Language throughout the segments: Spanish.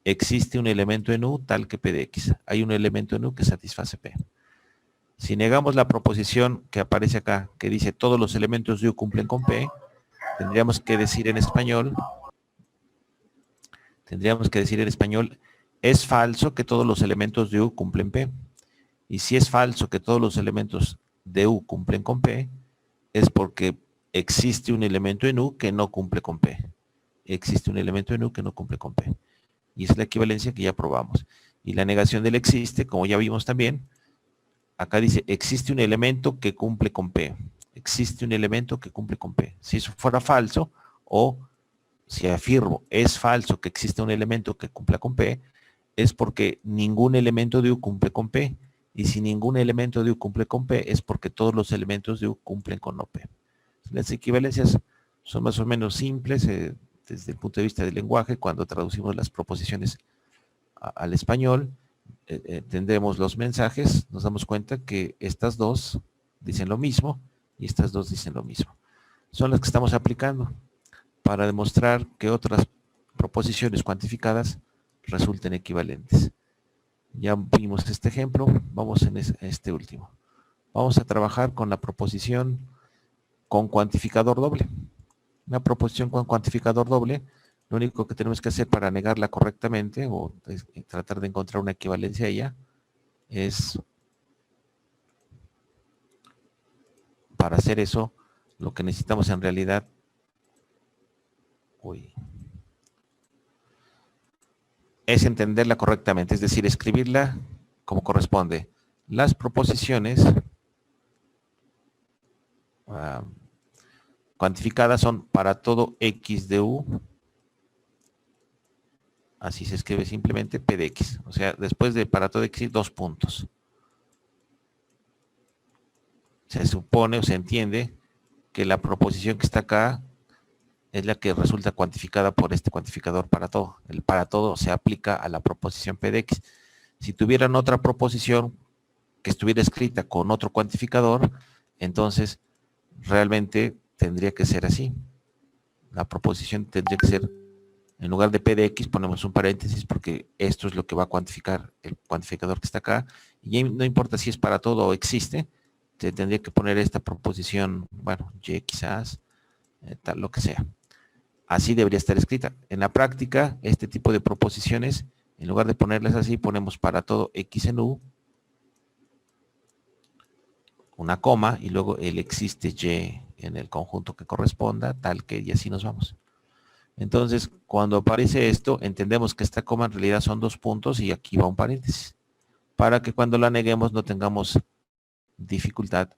existe un elemento en U tal que P de X. Hay un elemento en U que satisface P. Si negamos la proposición que aparece acá, que dice todos los elementos de U cumplen con P, tendríamos que decir en español, es falso que todos los elementos de U cumplen P. Y si es falso que todos los elementos de U cumplen con P, es porque existe un elemento en U que no cumple con P. Existe un elemento en U que no cumple con P. Y esa es la equivalencia que ya probamos. Y la negación del existe, como ya vimos también, acá dice, existe un elemento que cumple con P. Existe un elemento que cumple con P. Si eso fuera falso, o si afirmo, es falso que existe un elemento que cumpla con P, es porque ningún elemento de U cumple con P. Y si ningún elemento de U cumple con P, es porque todos los elementos de U cumplen con no P. Las equivalencias son más o menos simples desde el punto de vista del lenguaje. Cuando traducimos las proposiciones al español, tendremos los mensajes, nos damos cuenta que estas dos dicen lo mismo y estas dos dicen lo mismo. Son las que estamos aplicando para demostrar que otras proposiciones cuantificadas resulten equivalentes. Ya vimos este ejemplo, vamos en este último. Vamos a trabajar con la proposición con cuantificador doble. Una proposición con cuantificador doble, lo único que tenemos que hacer para negarla correctamente o tratar de encontrar una equivalencia a ella es, para hacer eso, lo que necesitamos en realidad, es entenderla correctamente, es decir, escribirla como corresponde. Las proposiciones cuantificadas son para todo X de U, así se escribe simplemente P de X, o sea, después de para todo X, 2 puntos. Se supone o se entiende que la proposición que está acá es la que resulta cuantificada por este cuantificador para todo. El para todo se aplica a la proposición P de X. Si tuvieran otra proposición que estuviera escrita con otro cuantificador, entonces realmente tendría que ser así. La proposición tendría que ser, en lugar de P de X, ponemos un paréntesis porque esto es lo que va a cuantificar el cuantificador que está acá. Y no importa si es para todo o existe, se tendría que poner esta proposición, bueno, Y quizás, tal, lo que sea. Así debería estar escrita. En la práctica, este tipo de proposiciones, en lugar de ponerlas así, ponemos para todo X en U, una coma, y luego el existe Y en el conjunto que corresponda, tal que, y así nos vamos. Entonces, cuando aparece esto, entendemos que esta coma en realidad son 2 puntos y aquí va un paréntesis, para que cuando la neguemos no tengamos dificultad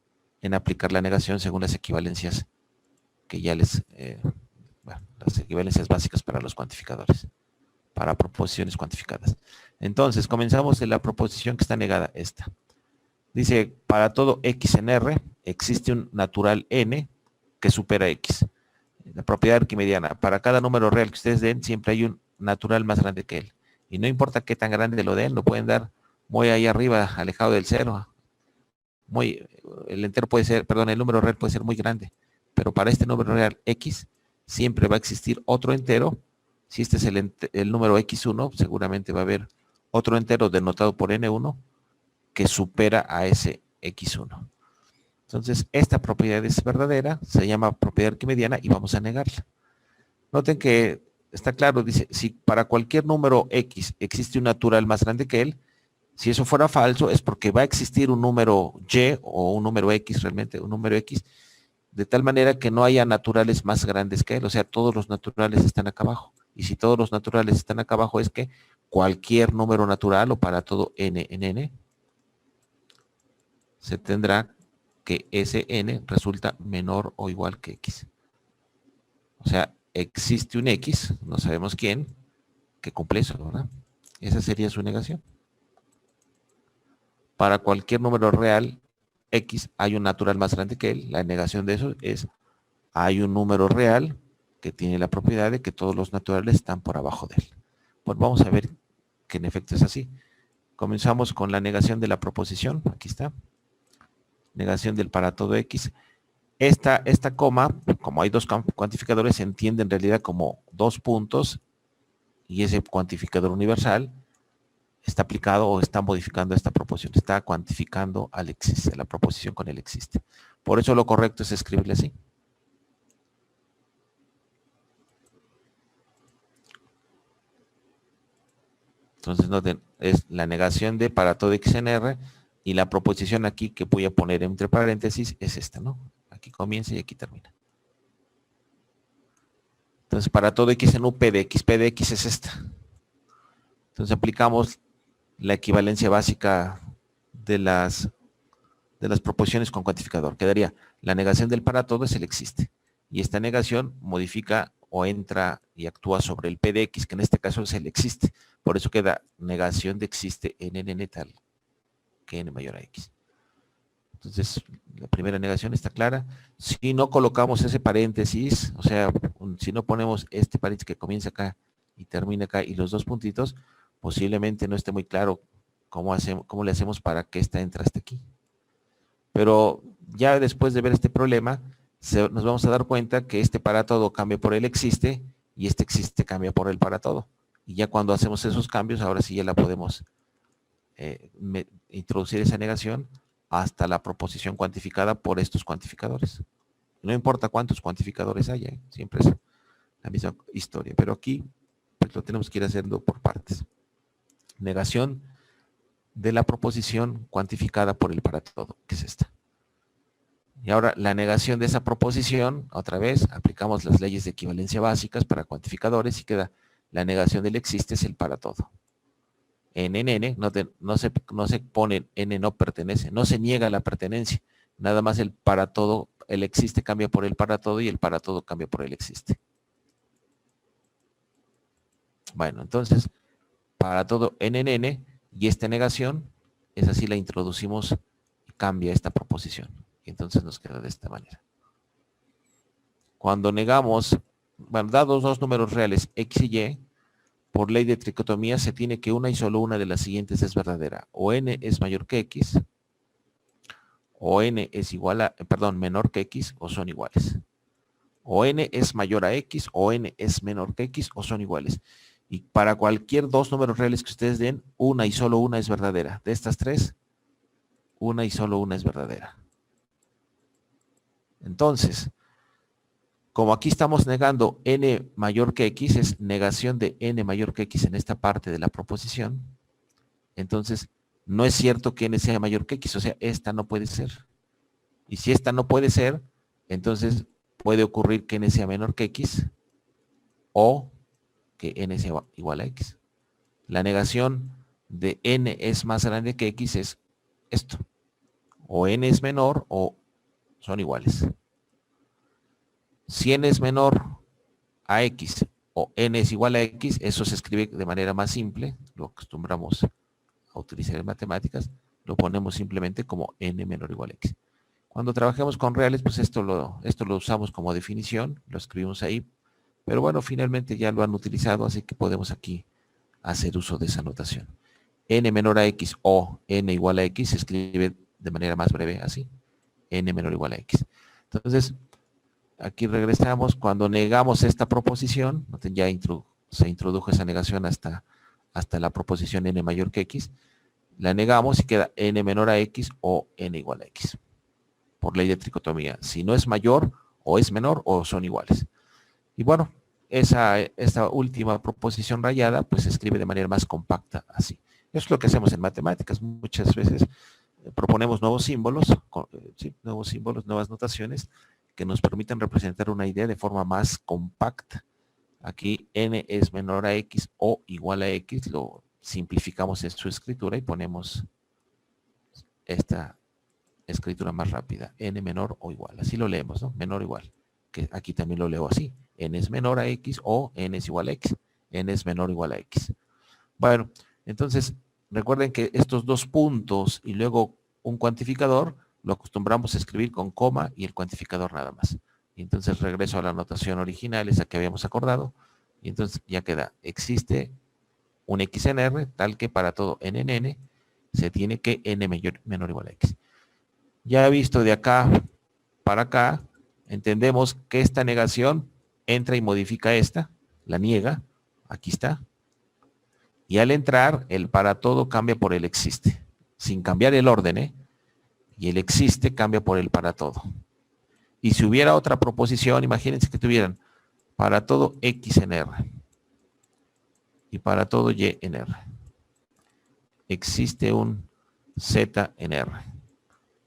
en aplicar la negación según las equivalencias que ya les... bueno, las equivalencias básicas para los cuantificadores, para proposiciones cuantificadas. Entonces, comenzamos en la proposición que está negada, esta. Dice, para todo X en R, existe un natural N que supera X. La propiedad arquimediana, para cada número real que ustedes den, siempre hay un natural más grande que él. Y no importa qué tan grande lo den, lo pueden dar muy ahí arriba, alejado del cero. El entero puede ser, perdón, el número real puede ser muy grande. Pero para este número real X, siempre va a existir otro entero. Si este es el número X1, seguramente va a haber otro entero denotado por N1 que supera a ese X1. Entonces, esta propiedad es verdadera, se llama propiedad arquimediana y vamos a negarla. Noten que está claro, dice, si para cualquier número X existe un natural más grande que él, si eso fuera falso es porque va a existir un número Y o un número X, realmente un número X, de tal manera que no haya naturales más grandes que él, o sea, todos los naturales están acá abajo. Y si todos los naturales están acá abajo es que cualquier número natural o para todo n en n, se tendrá que ese n resulta menor o igual que x. O sea, existe un x, no sabemos quién, que cumple eso, ¿verdad? Esa sería su negación. Para cualquier número real x hay un natural más grande que él. La negación de eso es, hay un número real que tiene la propiedad de que todos los naturales están por abajo de él. Pues vamos a ver que en efecto es así. Comenzamos con la negación de la proposición. Aquí está. Negación del para todo x. Esta coma, como hay dos cuantificadores, se entiende en realidad como 2 puntos y ese cuantificador universal está aplicado o está modificando esta proposición, está cuantificando al existe, la proposición con el existe. Por eso lo correcto es escribirle así. Entonces, noten, es la negación de para todo x en R, y la proposición aquí que voy a poner entre paréntesis es esta, ¿no? Aquí comienza y aquí termina. Entonces, para todo x en U, P de x es esta. Entonces, aplicamos la equivalencia básica de las proposiciones con cuantificador. Quedaría, la negación del para todo es el existe. Y esta negación modifica o entra y actúa sobre el P de x, que en este caso es el existe. Por eso queda negación de existe en n tal que n mayor a x. Entonces, la primera negación está clara. Si no colocamos ese paréntesis, o sea, si no ponemos este paréntesis que comienza acá y termina acá y los dos puntitos, posiblemente no esté muy claro cómo le hacemos para que esta entre hasta aquí. Pero ya después de ver este problema, nos vamos a dar cuenta que este para todo cambia por el existe y este existe cambia por el para todo. Y ya cuando hacemos esos cambios, ahora sí ya la podemos introducir esa negación hasta la proposición cuantificada por estos cuantificadores. No importa cuántos cuantificadores haya, siempre es la misma historia. Pero aquí pues lo tenemos que ir haciendo por partes. Negación de la proposición cuantificada por el para todo, que es esta. Y ahora la negación de esa proposición, otra vez, aplicamos las leyes de equivalencia básicas para cuantificadores y queda la negación del existe es el para todo. En n no se pone n no pertenece, no se niega la pertenencia, nada más el para todo, el existe cambia por el para todo y el para todo cambia por el existe. Bueno, entonces, para todo n, y esta negación, es así la introducimos y cambia esta proposición. Y entonces nos queda de esta manera. Cuando negamos, bueno, dados dos números reales, x y y, por ley de tricotomía se tiene que una y solo una de las siguientes es verdadera. O n es mayor que x, o n es igual a, menor que x, o son iguales. O n es mayor a x, o n es menor que x, o son iguales. Y para cualquier dos números reales que ustedes den, una y solo una es verdadera. De estas tres, una y solo una es verdadera. Entonces, como aquí estamos negando n mayor que x, es negación de n mayor que x en esta parte de la proposición, entonces no es cierto que n sea mayor que x, o sea, esta no puede ser. Y si esta no puede ser, entonces puede ocurrir que n sea menor que x o que n sea igual a x. La negación de n es más grande que x es esto. O n es menor o son iguales. Si n es menor a x o n es igual a x, eso se escribe de manera más simple, lo acostumbramos a utilizar en matemáticas, lo ponemos simplemente como n menor o igual a x. Cuando trabajemos con reales, pues esto lo usamos como definición, lo escribimos ahí, pero bueno, finalmente ya lo han utilizado, así que podemos aquí hacer uso de esa notación. N menor a x o n igual a x se escribe de manera más breve así, n menor o igual a x. Entonces, aquí regresamos, cuando negamos esta proposición, ya se introdujo esa negación hasta la proposición n mayor que x, la negamos y queda n menor a x o n igual a x, por ley de tricotomía. Si no es mayor, o es menor, o son iguales. Y bueno, esta última proposición rayada, pues se escribe de manera más compacta así. Eso es lo que hacemos en matemáticas. Muchas veces proponemos nuevos símbolos, nuevas notaciones, que nos permitan representar una idea de forma más compacta. Aquí n es menor a x o igual a x, lo simplificamos en su escritura y ponemos esta escritura más rápida, n menor o igual. Así lo leemos, ¿no? Menor o igual. Que aquí también lo leo así. N es menor a x o n es igual a x. N es menor o igual a x. Bueno, entonces recuerden que estos dos puntos y luego un cuantificador lo acostumbramos a escribir con coma y el cuantificador nada más. Y entonces regreso a la notación original, esa que habíamos acordado, y entonces ya queda, existe un x en R, tal que para todo n en n, se tiene que n menor o igual a x. Ya visto de acá para acá, entendemos que esta negación entra y modifica esta, la niega, aquí está, Y al entrar, el para todo cambia por el existe, sin cambiar el orden, ¿eh? Y el existe cambia por el para todo. Y si hubiera otra proposición, imagínense que tuvieran para todo X en R y para todo Y en R. Existe un Z en R,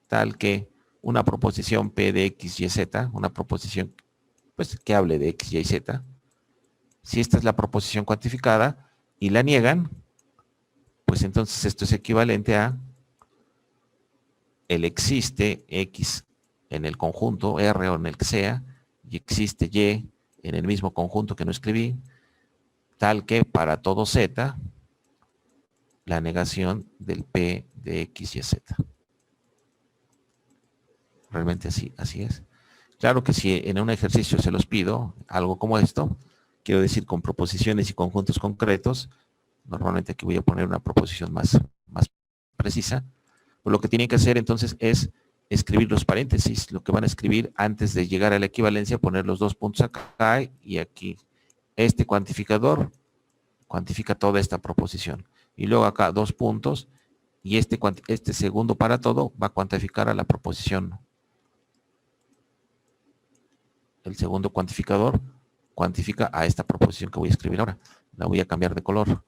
tal que una proposición P de X, Y, Z, una proposición pues, que hable de X, Y, Z, si esta es la proposición cuantificada y la niegan, pues entonces esto es equivalente a el existe X en el conjunto R o en el que sea, y existe Y en el mismo conjunto que no escribí, tal que para todo Z, la negación del P de X y Z. Realmente así es. Claro que si en un ejercicio se los pido, algo como esto, quiero decir con proposiciones y conjuntos concretos, normalmente aquí voy a poner una proposición más precisa, pues lo que tienen que hacer entonces es escribir los paréntesis, lo que van a escribir antes de llegar a la equivalencia, poner los dos puntos acá y aquí. Este cuantificador cuantifica toda esta proposición. Y luego acá dos puntos y este segundo para todo va a cuantificar a la proposición. El segundo cuantificador cuantifica a esta proposición que voy a escribir ahora. La voy a cambiar de color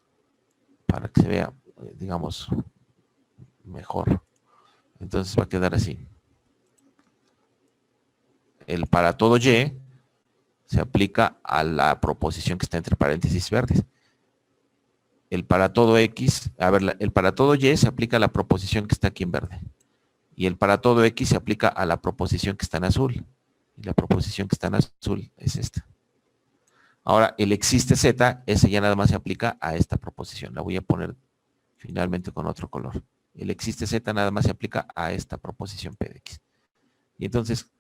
para que se vea, digamos, mejor. Entonces va a quedar así. El para todo Y se aplica a la proposición que está entre paréntesis verdes. El para todo X, el para todo Y se aplica a la proposición que está aquí en verde. Y el para todo X se aplica a la proposición que está en azul. Y la proposición que está en azul es esta. Ahora, el existe Z, ese ya nada más se aplica a esta proposición. La voy a poner finalmente con otro color. El existe Z nada más se aplica a esta proposición P de X. Y entonces,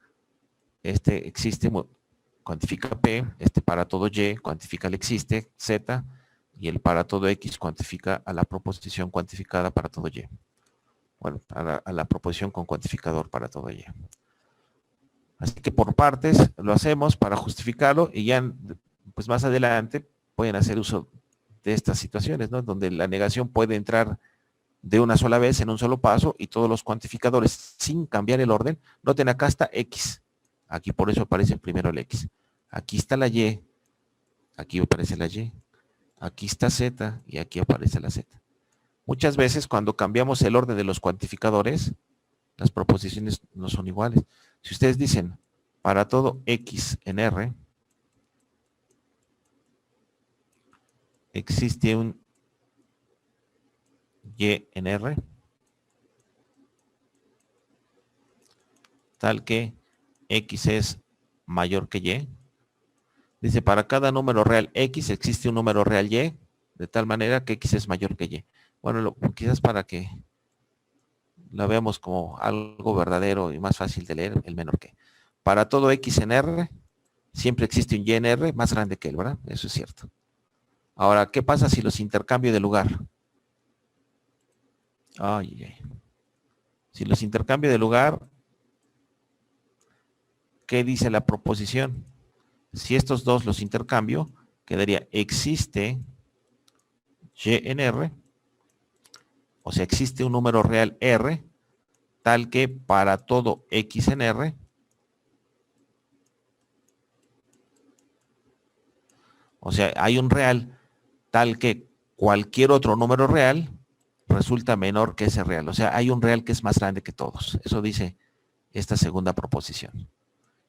este existe cuantifica P, este para todo Y cuantifica el existe Z, y el para todo X cuantifica a la proposición cuantificada para todo Y. Bueno, a la proposición con cuantificador para todo Y. Así que por partes lo hacemos para justificarlo y ya pues más adelante pueden hacer uso de estas situaciones, ¿no? Donde la negación puede entrar de una sola vez en un solo paso y todos los cuantificadores sin cambiar el orden. Noten acá está X. Aquí por eso aparece primero el X. Aquí está la Y. Aquí aparece la Y. Aquí está Z y aquí aparece la Z. Muchas veces cuando cambiamos el orden de los cuantificadores, las proposiciones no son iguales. Si ustedes dicen, para todo X en R, existe un Y en R, tal que X es mayor que Y. Dice, para cada número real X existe un número real Y, de tal manera que X es mayor que Y. Bueno, quizás para que la veamos como algo verdadero y más fácil de leer, el menor que. Para todo X en R, siempre existe un Y en R más grande que él, ¿verdad? Eso es cierto. Ahora, ¿qué pasa si los intercambio de lugar? Si los intercambio de lugar, ¿qué dice la proposición? Si estos dos los intercambio, quedaría existe Y en R, o sea, existe un número real R, tal que para todo X en R, o sea, hay un real tal que cualquier otro número real resulta menor que ese real. O sea, hay un real que es más grande que todos. Eso dice esta segunda proposición.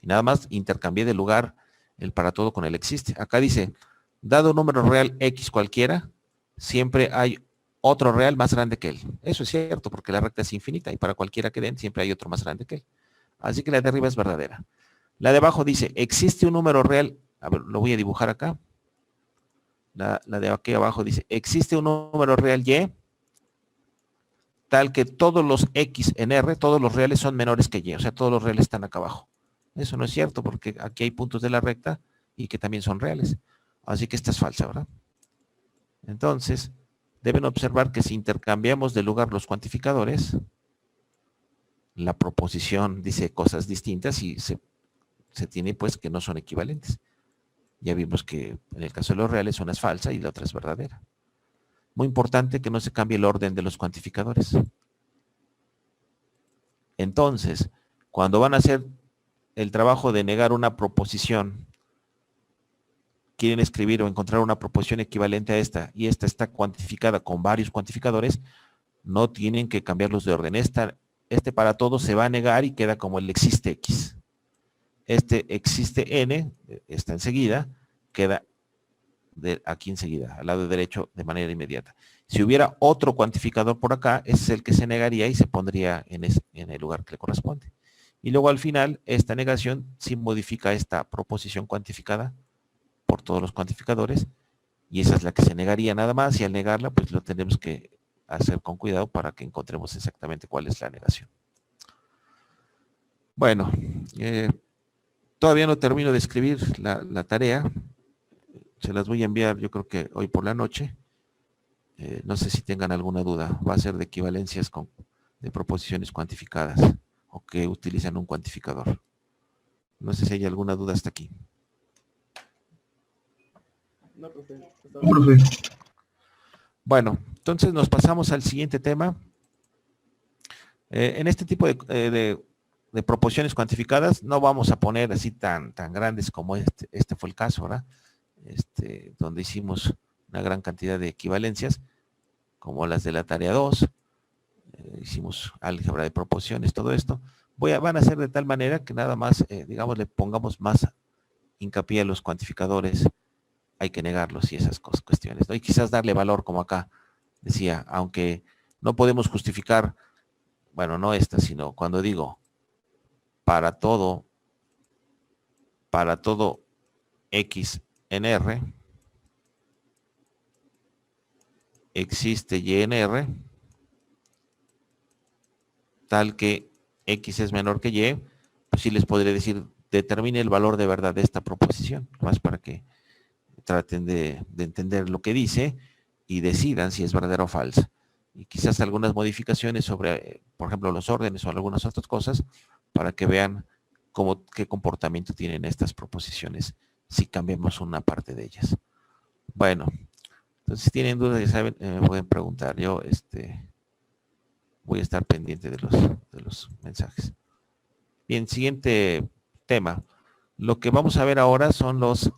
Y nada más intercambié de lugar el para todo con el existe. Acá dice, dado un número real X cualquiera, siempre hay otro real más grande que él. Eso es cierto, porque la recta es infinita y para cualquiera que den, siempre hay otro más grande que él. Así que la de arriba es verdadera. La de abajo dice, existe un número real, a ver, lo voy a dibujar acá. La de aquí abajo dice, existe un número real Y, tal que todos los X en R, todos los reales son menores que Y, o sea, todos los reales están acá abajo. Eso no es cierto, porque aquí hay puntos de la recta y que también son reales. Así que esta es falsa, ¿verdad? Entonces, deben observar que si intercambiamos de lugar los cuantificadores, la proposición dice cosas distintas y se tiene pues que no son equivalentes. Ya vimos que en el caso de los reales una es falsa y la otra es verdadera. Muy importante que no se cambie el orden de los cuantificadores. Entonces, cuando van a hacer el trabajo de negar una proposición, quieren escribir o encontrar una proposición equivalente a esta, y esta está cuantificada con varios cuantificadores, no tienen que cambiarlos de orden. Este para todos se va a negar y queda como el existe X. Este existe N, está enseguida, queda aquí enseguida, al lado derecho de manera inmediata. Si hubiera otro cuantificador por acá, ese es el que se negaría y se pondría en el lugar que le corresponde. Y luego al final, esta negación sí modifica esta proposición cuantificada por todos los cuantificadores, y esa es la que se negaría nada más, y al negarla, pues lo tenemos que hacer con cuidado para que encontremos exactamente cuál es la negación. Bueno, todavía no termino de escribir la tarea, se las voy a enviar yo creo que hoy por la noche. No sé si tengan alguna duda, va a ser de equivalencias de proposiciones cuantificadas o que utilizan un cuantificador. No sé si hay alguna duda hasta aquí. No, profe. Bueno, entonces nos pasamos al siguiente tema. En este tipo de proposiciones cuantificadas no vamos a poner así tan grandes como este fue el caso, ¿verdad? Donde hicimos una gran cantidad de equivalencias, como las de la tarea 2, hicimos álgebra de proposiciones, todo esto. Van a ser de tal manera que nada más, digamos, le pongamos más hincapié a los cuantificadores, hay que negarlos y esas cuestiones, ¿no? Y quizás darle valor, como acá decía, aunque no podemos justificar, bueno, no esta, sino cuando digo para todo X en R, existe Y en R, tal que X es menor que Y, pues sí les podré decir, determine el valor de verdad de esta proposición, más para que traten de entender lo que dice y decidan si es verdadera o falsa. Y quizás algunas modificaciones sobre, por ejemplo, los órdenes o algunas otras cosas, para que vean qué comportamiento tienen estas proposiciones si cambiamos una parte de ellas. Bueno, entonces si tienen dudas, ya saben, me pueden preguntar. Yo voy a estar pendiente de los mensajes. Bien, siguiente tema. Lo que vamos a ver ahora son los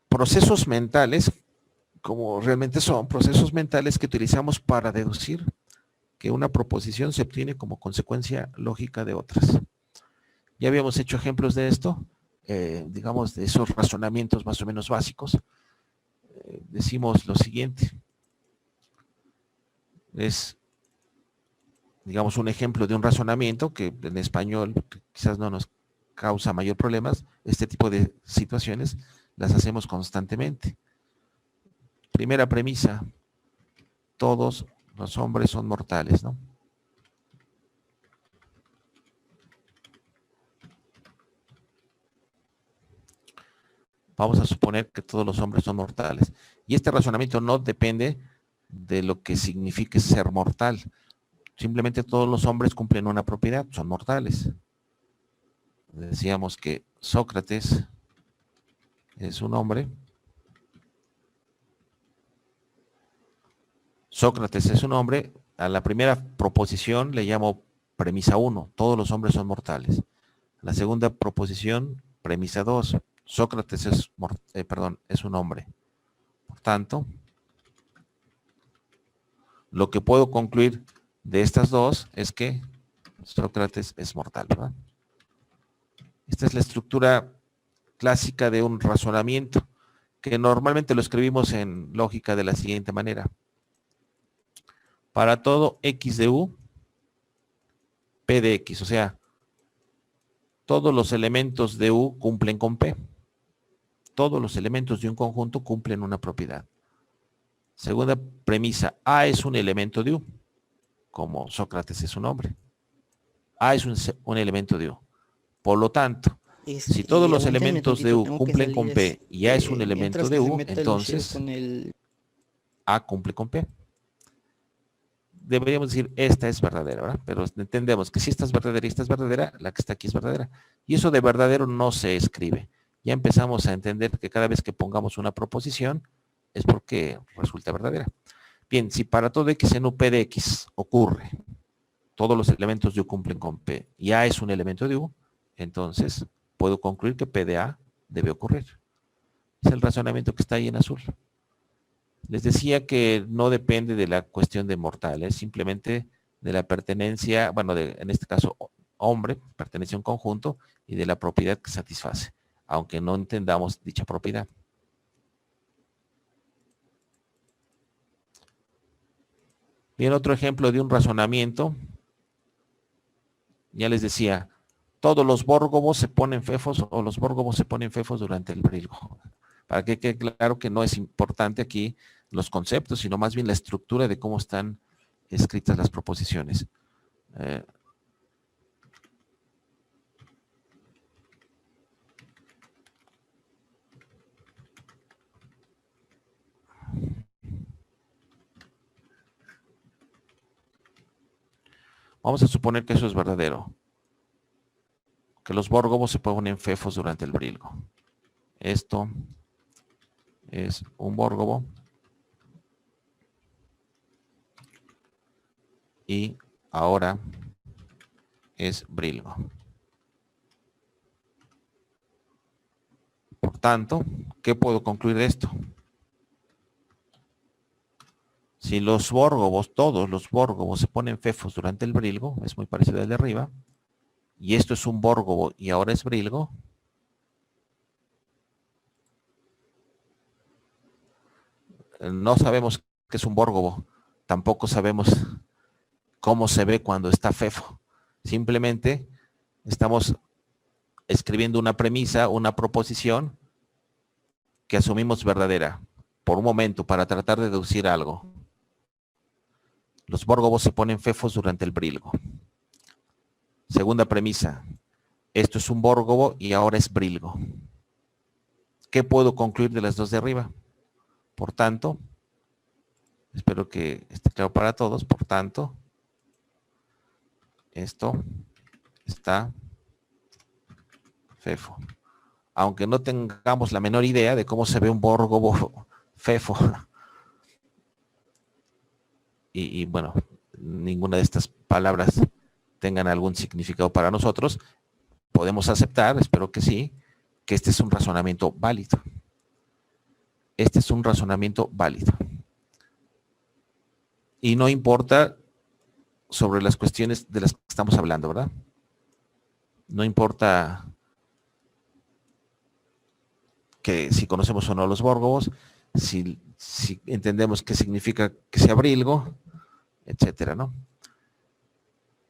procesos mentales, como realmente son procesos mentales que utilizamos para deducir que una proposición se obtiene como consecuencia lógica de otras. Ya habíamos hecho ejemplos de esto, digamos, de esos razonamientos más o menos básicos. Decimos lo siguiente. Es, digamos, un ejemplo de un razonamiento que en español quizás no nos causa mayor problemas. Este tipo de situaciones las hacemos constantemente. Primera premisa, todos los hombres son mortales, ¿no? Vamos a suponer que todos los hombres son mortales. Y este razonamiento no depende de lo que signifique ser mortal. Simplemente todos los hombres cumplen una propiedad, son mortales. Decíamos que Sócrates es un hombre. Sócrates es un hombre. A la primera proposición le llamo premisa 1, todos los hombres son mortales. La segunda proposición, premisa 2, Sócrates es un hombre. Por tanto, lo que puedo concluir de estas dos es que Sócrates es mortal, ¿verdad? Esta es la estructura clásica de un razonamiento, que normalmente lo escribimos en lógica de la siguiente manera. Para todo X de U, P de X, o sea, todos los elementos de U cumplen con P. Todos los elementos de un conjunto cumplen una propiedad. Segunda premisa, A es un elemento de U, como Sócrates es un hombre. A es un elemento de U. Por lo tanto, si todos los elementos de U cumplen con P y A es un elemento de U, entonces A cumple con P. Deberíamos decir, esta es verdadera, ¿verdad? Pero entendemos que si esta es verdadera y esta es verdadera, la que está aquí es verdadera. Y eso de verdadero no se escribe. Ya empezamos a entender que cada vez que pongamos una proposición, es porque resulta verdadera. Bien, si para todo x en u p de x ocurre, todos los elementos de u cumplen con p, y a es un elemento de u, entonces puedo concluir que p de a debe ocurrir. Es el razonamiento que está ahí en azul. Les decía que no depende de la cuestión de mortales, simplemente de la pertenencia, bueno, en este caso hombre, pertenece a un conjunto, y de la propiedad que satisface, aunque no entendamos dicha propiedad. Bien, otro ejemplo de un razonamiento. Ya les decía, todos los bórgobos se ponen fefos o los bórgobos se ponen fefos durante el brilgo. Para que quede claro que no es importante aquí los conceptos, sino más bien la estructura de cómo están escritas las proposiciones. Vamos a suponer que eso es verdadero, que los bórgobos se ponen fefos durante el brilgo. Esto es un bórgobo y ahora es brilgo. Por tanto, ¿qué puedo concluir de esto? Si los bórgobos, todos los bórgobos se ponen fefos durante el brilgo, es muy parecido al de arriba, y esto es un bórgobo y ahora es brilgo, no sabemos qué es un bórgobo, tampoco sabemos cómo se ve cuando está fefo. Simplemente estamos escribiendo una premisa, una proposición que asumimos verdadera por un momento para tratar de deducir algo. Los bórgobos se ponen fefos durante el brilgo. Segunda premisa, esto es un bórgobo y ahora es brilgo. ¿Qué puedo concluir de las dos de arriba? Por tanto, espero que esté claro para todos, por tanto, esto está fefo. Aunque no tengamos la menor idea de cómo se ve un bórgobo fefo. Y bueno, ninguna de estas palabras tengan algún significado para nosotros, podemos aceptar, espero que sí, que este es un razonamiento válido. Este es un razonamiento válido. Y no importa sobre las cuestiones de las que estamos hablando, ¿verdad? No importa que si conocemos o no los bórgobos, si entendemos qué significa que sea brilgo, etcétera, ¿no?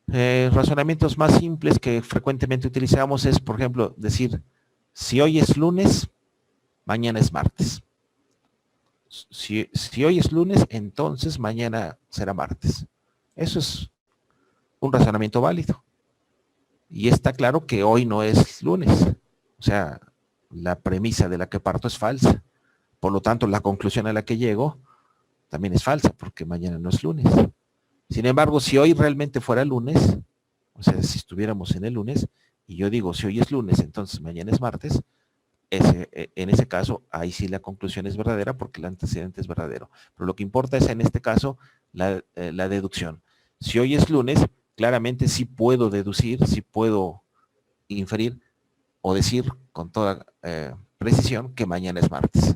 Razonamientos más simples que frecuentemente utilizamos es, por ejemplo, decir, si hoy es lunes, mañana es martes. Si hoy es lunes, entonces mañana será martes. Eso es un razonamiento válido. Y está claro que hoy no es lunes. O sea, la premisa de la que parto es falsa. Por lo tanto, la conclusión a la que llego también es falsa, porque mañana no es lunes. Sin embargo, si hoy realmente fuera lunes, o sea, si estuviéramos en el lunes, y yo digo, si hoy es lunes, entonces mañana es martes, en ese caso, ahí sí la conclusión es verdadera porque el antecedente es verdadero. Pero lo que importa es, en este caso, la deducción. Si hoy es lunes, claramente sí puedo deducir, sí puedo inferir o decir con toda precisión que mañana es martes.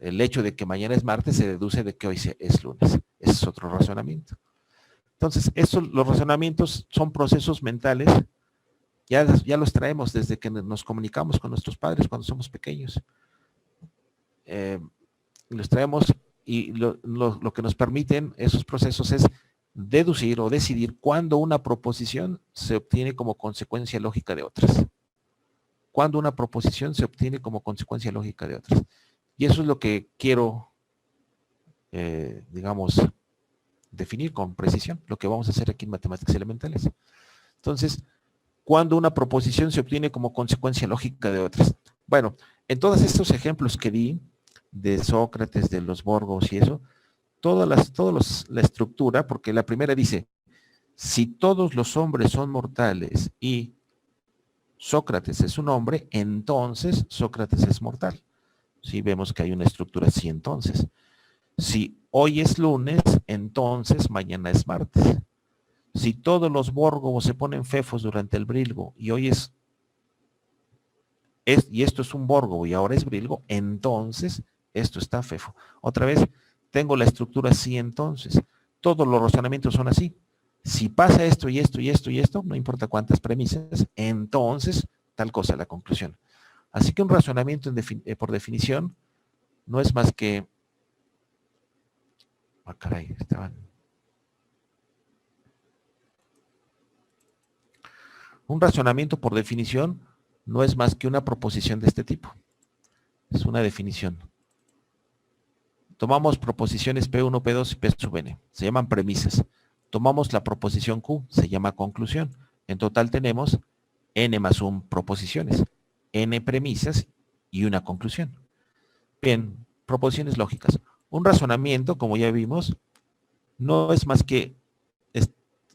El hecho de que mañana es martes se deduce de que hoy es lunes. Ese es otro razonamiento. Entonces, los razonamientos son procesos mentales, ya los traemos desde que nos comunicamos con nuestros padres cuando somos pequeños. Los traemos y lo que nos permiten esos procesos es deducir o decidir cuándo una proposición se obtiene como consecuencia lógica de otras. Cuándo una proposición se obtiene como consecuencia lógica de otras. Y eso es lo que quiero, digamos, definir con precisión, lo que vamos a hacer aquí en matemáticas elementales. Entonces, ¿cuándo una proposición se obtiene como consecuencia lógica de otras? Bueno, en todos estos ejemplos que di, de Sócrates, de los bórgobos y eso, la estructura, porque la primera dice, si todos los hombres son mortales y Sócrates es un hombre, entonces Sócrates es mortal. Si vemos que hay una estructura así entonces. Si hoy es lunes, entonces mañana es martes. Si todos los bórgobos se ponen fefos durante el brilgo y hoy y esto es un bórgobo y ahora es brilgo, entonces esto está fefo. Otra vez, tengo la estructura así entonces. Todos los razonamientos son así. Si pasa esto y esto y esto y esto, no importa cuántas premisas, entonces tal cosa, la conclusión. Así que un razonamiento por definición no es más que... Ah, caray, un razonamiento por definición no es más que una proposición de este tipo. Es una definición. Tomamos proposiciones P1, P2 y P sub n. Se llaman premisas. Tomamos la proposición Q, se llama conclusión. En total tenemos n más 1 proposiciones, n premisas y una conclusión. Bien, proposiciones lógicas. Un razonamiento, como ya vimos, no es más que,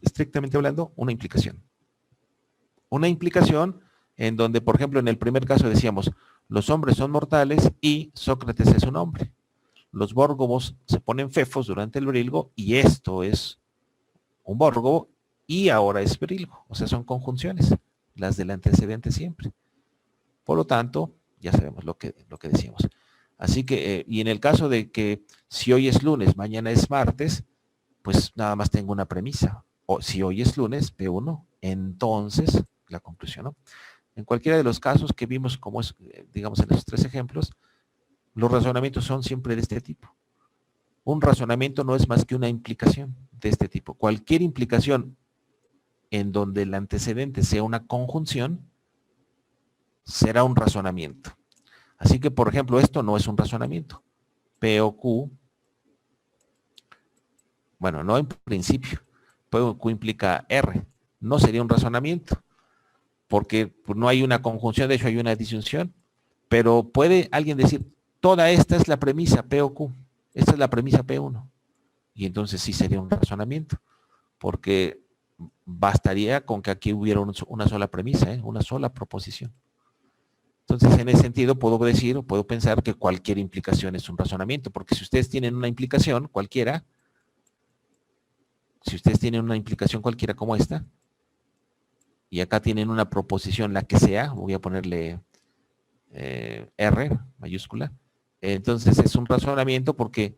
estrictamente hablando, una implicación. Una implicación en donde, por ejemplo, en el primer caso decíamos, los hombres son mortales y Sócrates es un hombre. Los bórgobos se ponen fefos durante el brilgo y esto es un bórgobo y ahora es brilgo. O sea, son conjunciones, las del antecedente siempre. Por lo tanto, ya sabemos lo que decíamos. Así que, y en el caso de que si hoy es lunes, mañana es martes, pues nada más tengo una premisa. O si hoy es lunes, P1, entonces la conclusión, ¿no? En cualquiera de los casos que vimos, como es, digamos, en esos tres ejemplos, los razonamientos son siempre de este tipo. Un razonamiento no es más que una implicación de este tipo. Cualquier implicación en donde el antecedente sea una conjunción, será un razonamiento. Así que, por ejemplo, esto no es un razonamiento. P o Q, bueno, no en principio. P o Q implica R. No sería un razonamiento, porque no hay una conjunción, de hecho hay una disyunción. Pero puede alguien decir, toda esta es la premisa P o Q. Esta es la premisa P1. Y entonces sí sería un razonamiento, porque bastaría con que aquí hubiera una sola premisa, una sola proposición. Entonces, en ese sentido, puedo decir, puedo pensar que cualquier implicación es un razonamiento, porque si ustedes tienen una implicación cualquiera, como esta, y acá tienen una proposición, la que sea, voy a ponerle R mayúscula, entonces es un razonamiento porque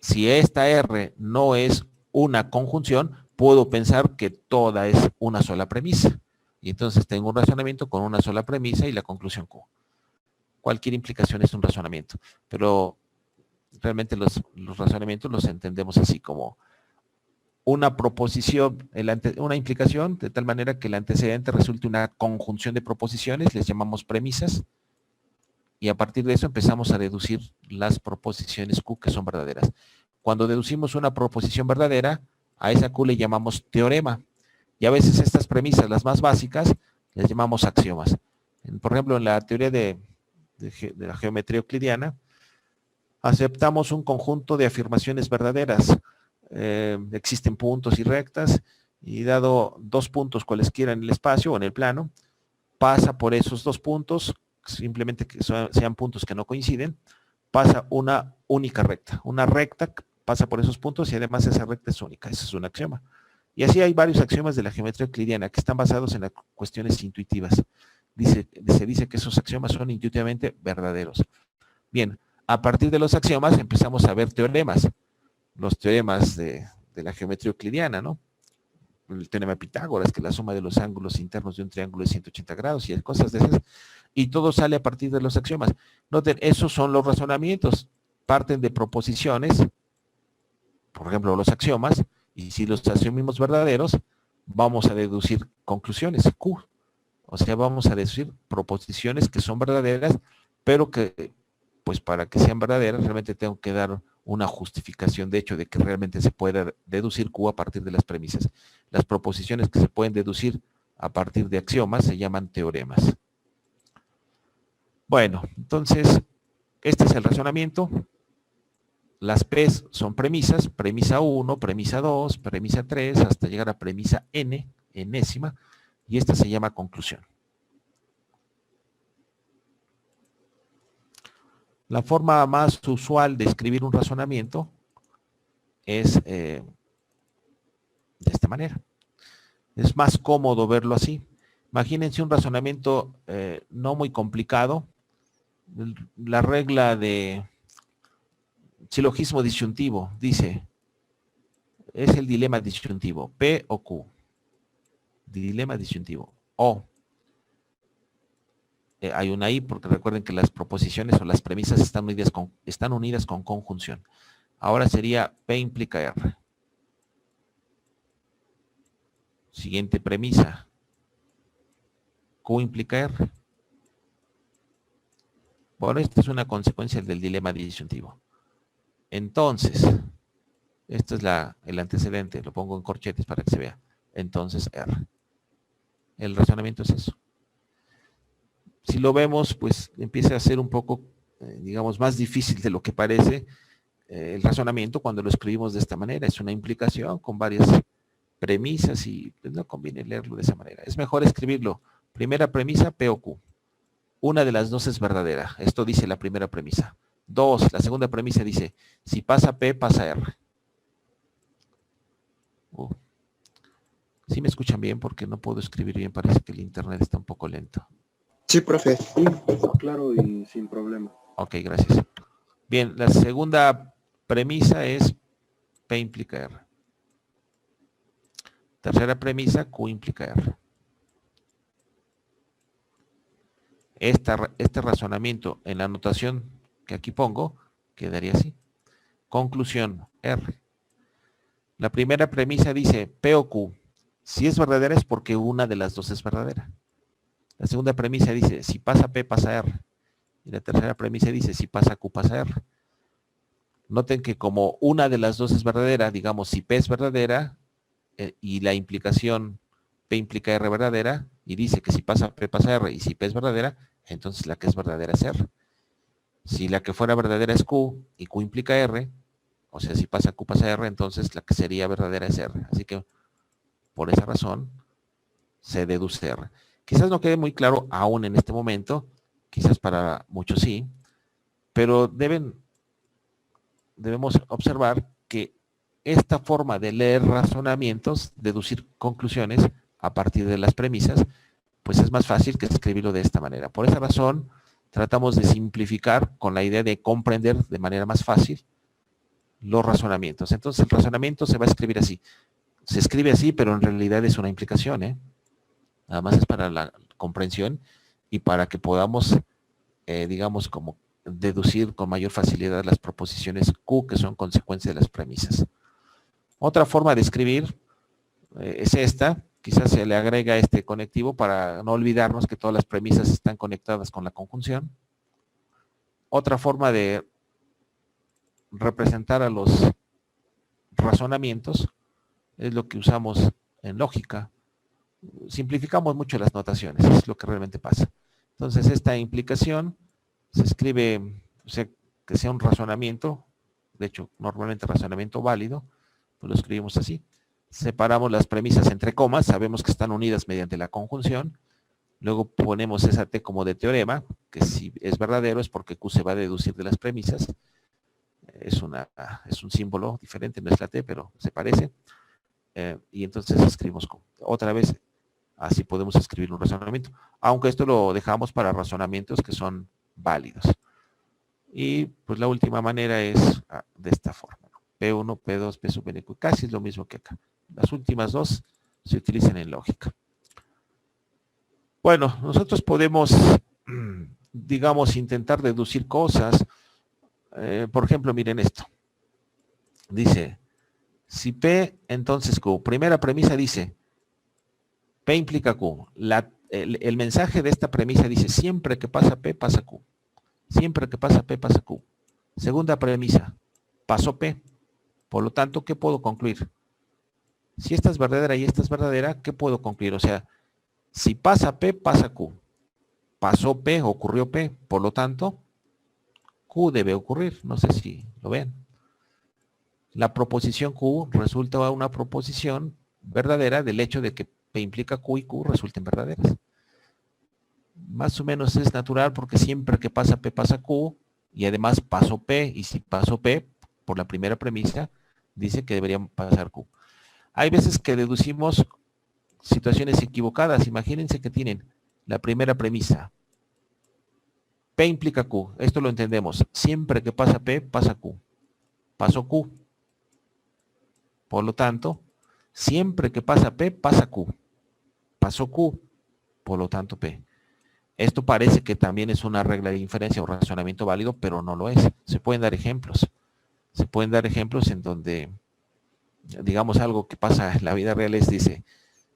si esta R no es una conjunción, puedo pensar que toda es una sola premisa. Y entonces tengo un razonamiento con una sola premisa y la conclusión Q. Cualquier implicación es un razonamiento, pero realmente los razonamientos los entendemos así como una proposición, una implicación, de tal manera que el antecedente resulte una conjunción de proposiciones, les llamamos premisas, y a partir de eso empezamos a deducir las proposiciones Q que son verdaderas. Cuando deducimos una proposición verdadera, a esa Q le llamamos teorema. Y a veces estas premisas, las más básicas, les llamamos axiomas. Por ejemplo, en la teoría de la geometría euclidiana, aceptamos un conjunto de afirmaciones verdaderas. Existen puntos y rectas, y dado dos puntos cualesquiera en el espacio o en el plano, pasa por esos dos puntos, simplemente que sean puntos que no coinciden, pasa una única recta. Una recta pasa por esos puntos y además esa recta es única. Ese es un axioma. Y así hay varios axiomas de la geometría euclidiana que están basados en las cuestiones intuitivas. Se dice que esos axiomas son intuitivamente verdaderos. Bien, a partir de los axiomas empezamos a ver teoremas. Los teoremas de la geometría euclidiana, ¿no? El teorema de Pitágoras, que la suma de los ángulos internos de un triángulo es 180 grados y cosas de esas. Y todo sale a partir de los axiomas. Noten, esos son los razonamientos. Parten de proposiciones, por ejemplo, los axiomas, y si los asumimos verdaderos, vamos a deducir conclusiones, Q. O sea, vamos a deducir proposiciones que son verdaderas, pero que, pues para que sean verdaderas, realmente tengo que dar una justificación de hecho de que realmente se pueda deducir Q a partir de las premisas. Las proposiciones que se pueden deducir a partir de axiomas se llaman teoremas. Bueno, entonces, este es el razonamiento. Las P son premisas, premisa 1, premisa 2, premisa 3, hasta llegar a premisa N, enésima, y esta se llama conclusión. La forma más usual de escribir un razonamiento es de esta manera. Es más cómodo verlo así. Imagínense un razonamiento no muy complicado. La regla de silogismo disyuntivo dice, es el dilema disyuntivo, P o Q. Dilema disyuntivo. O. Hay una I porque recuerden que las proposiciones o las premisas están unidas con conjunción. Ahora sería P implica R. Siguiente premisa. Q implica R. Bueno, esta es una consecuencia del dilema disyuntivo. Entonces, este es el antecedente, lo pongo en corchetes para que se vea. Entonces, R. El razonamiento es eso. Si lo vemos, pues empieza a ser un poco, digamos, más difícil de lo que parece el razonamiento cuando lo escribimos de esta manera. Es una implicación con varias premisas y pues, no conviene leerlo de esa manera. Es mejor escribirlo. Primera premisa, P o Q. Una de las dos es verdadera. Esto dice la primera premisa. Dos, la segunda premisa dice, si pasa P, pasa R. ¿Sí me escuchan bien? Porque no puedo escribir bien. Parece que el internet está un poco lento. Sí, profe. Sí, claro y sin problema. Ok, gracias. Bien, la segunda premisa es P implica R. Tercera premisa, Q implica R. Este razonamiento en la notación que aquí pongo quedaría así. Conclusión, R. La primera premisa dice P o Q. Si es verdadera es porque una de las dos es verdadera. La segunda premisa dice si pasa P, pasa R. Y la tercera premisa dice si pasa Q, pasa R. Noten que como una de las dos es verdadera, digamos si P es verdadera y la implicación P implica R verdadera y dice que si pasa P, pasa R y si P es verdadera, entonces la que es verdadera es R. Si la que fuera verdadera es Q y Q implica R, o sea, si pasa Q, pasa R, entonces la que sería verdadera es R. Así que por esa razón se deduce R. Quizás no quede muy claro aún en este momento, quizás para muchos sí, pero debemos observar que esta forma de leer razonamientos, deducir conclusiones a partir de las premisas, pues es más fácil que escribirlo de esta manera. Por esa razón, tratamos de simplificar con la idea de comprender de manera más fácil los razonamientos. Entonces, el razonamiento se va a escribir así. Se escribe así, pero en realidad es una implicación, ¿eh? Nada más es para la comprensión y para que podamos, digamos, como deducir con mayor facilidad las proposiciones Q, que son consecuencia de las premisas. Otra forma de escribir es esta. Quizás se le agrega este conectivo para no olvidarnos que todas las premisas están conectadas con la conjunción. Otra forma de representar a los razonamientos es lo que usamos en lógica. Simplificamos mucho las notaciones, es lo que realmente pasa. Entonces, esta implicación se escribe, o sea, que sea un razonamiento, de hecho, normalmente razonamiento válido, pues lo escribimos así. Separamos las premisas entre comas, sabemos que están unidas mediante la conjunción, luego ponemos esa T como de teorema, que si es verdadero es porque Q se va a deducir de las premisas, es un símbolo diferente, no es la T, pero se parece, y entonces escribimos Q. Otra vez, así podemos escribir un razonamiento, aunque esto lo dejamos para razonamientos que son válidos. Y pues la última manera es de esta forma, ¿no? P1, P2, P sub n, Q, casi es lo mismo que acá. Las últimas dos se utilizan en lógica. Bueno, nosotros podemos, digamos, intentar deducir cosas. Por ejemplo, miren esto. Dice, si P, entonces Q. Primera premisa dice, P implica Q. El mensaje de esta premisa dice, siempre que pasa P, pasa Q. Siempre que pasa P, pasa Q. Segunda premisa, pasó P. Por lo tanto, ¿qué puedo concluir? Si esta es verdadera y esta es verdadera, ¿qué puedo concluir? O sea, si pasa P, pasa Q. Pasó P, ocurrió P. Por lo tanto, Q debe ocurrir. No sé si lo ven. La proposición Q resulta una proposición verdadera del hecho de que P implica Q y Q resulten verdaderas. Más o menos es natural porque siempre que pasa P pasa Q y además pasó P, y si pasó P, por la primera premisa, dice que debería pasar Q. Hay veces que deducimos situaciones equivocadas. Imagínense que tienen la primera premisa. P implica Q. Esto lo entendemos. Siempre que pasa P, pasa Q. Pasó Q. Por lo tanto, siempre que pasa P, pasa Q. Pasó Q. Por lo tanto, P. Esto parece que también es una regla de inferencia o razonamiento válido, pero no lo es. Se pueden dar ejemplos. Se pueden dar ejemplos en donde, digamos, algo que pasa en la vida real es, dice,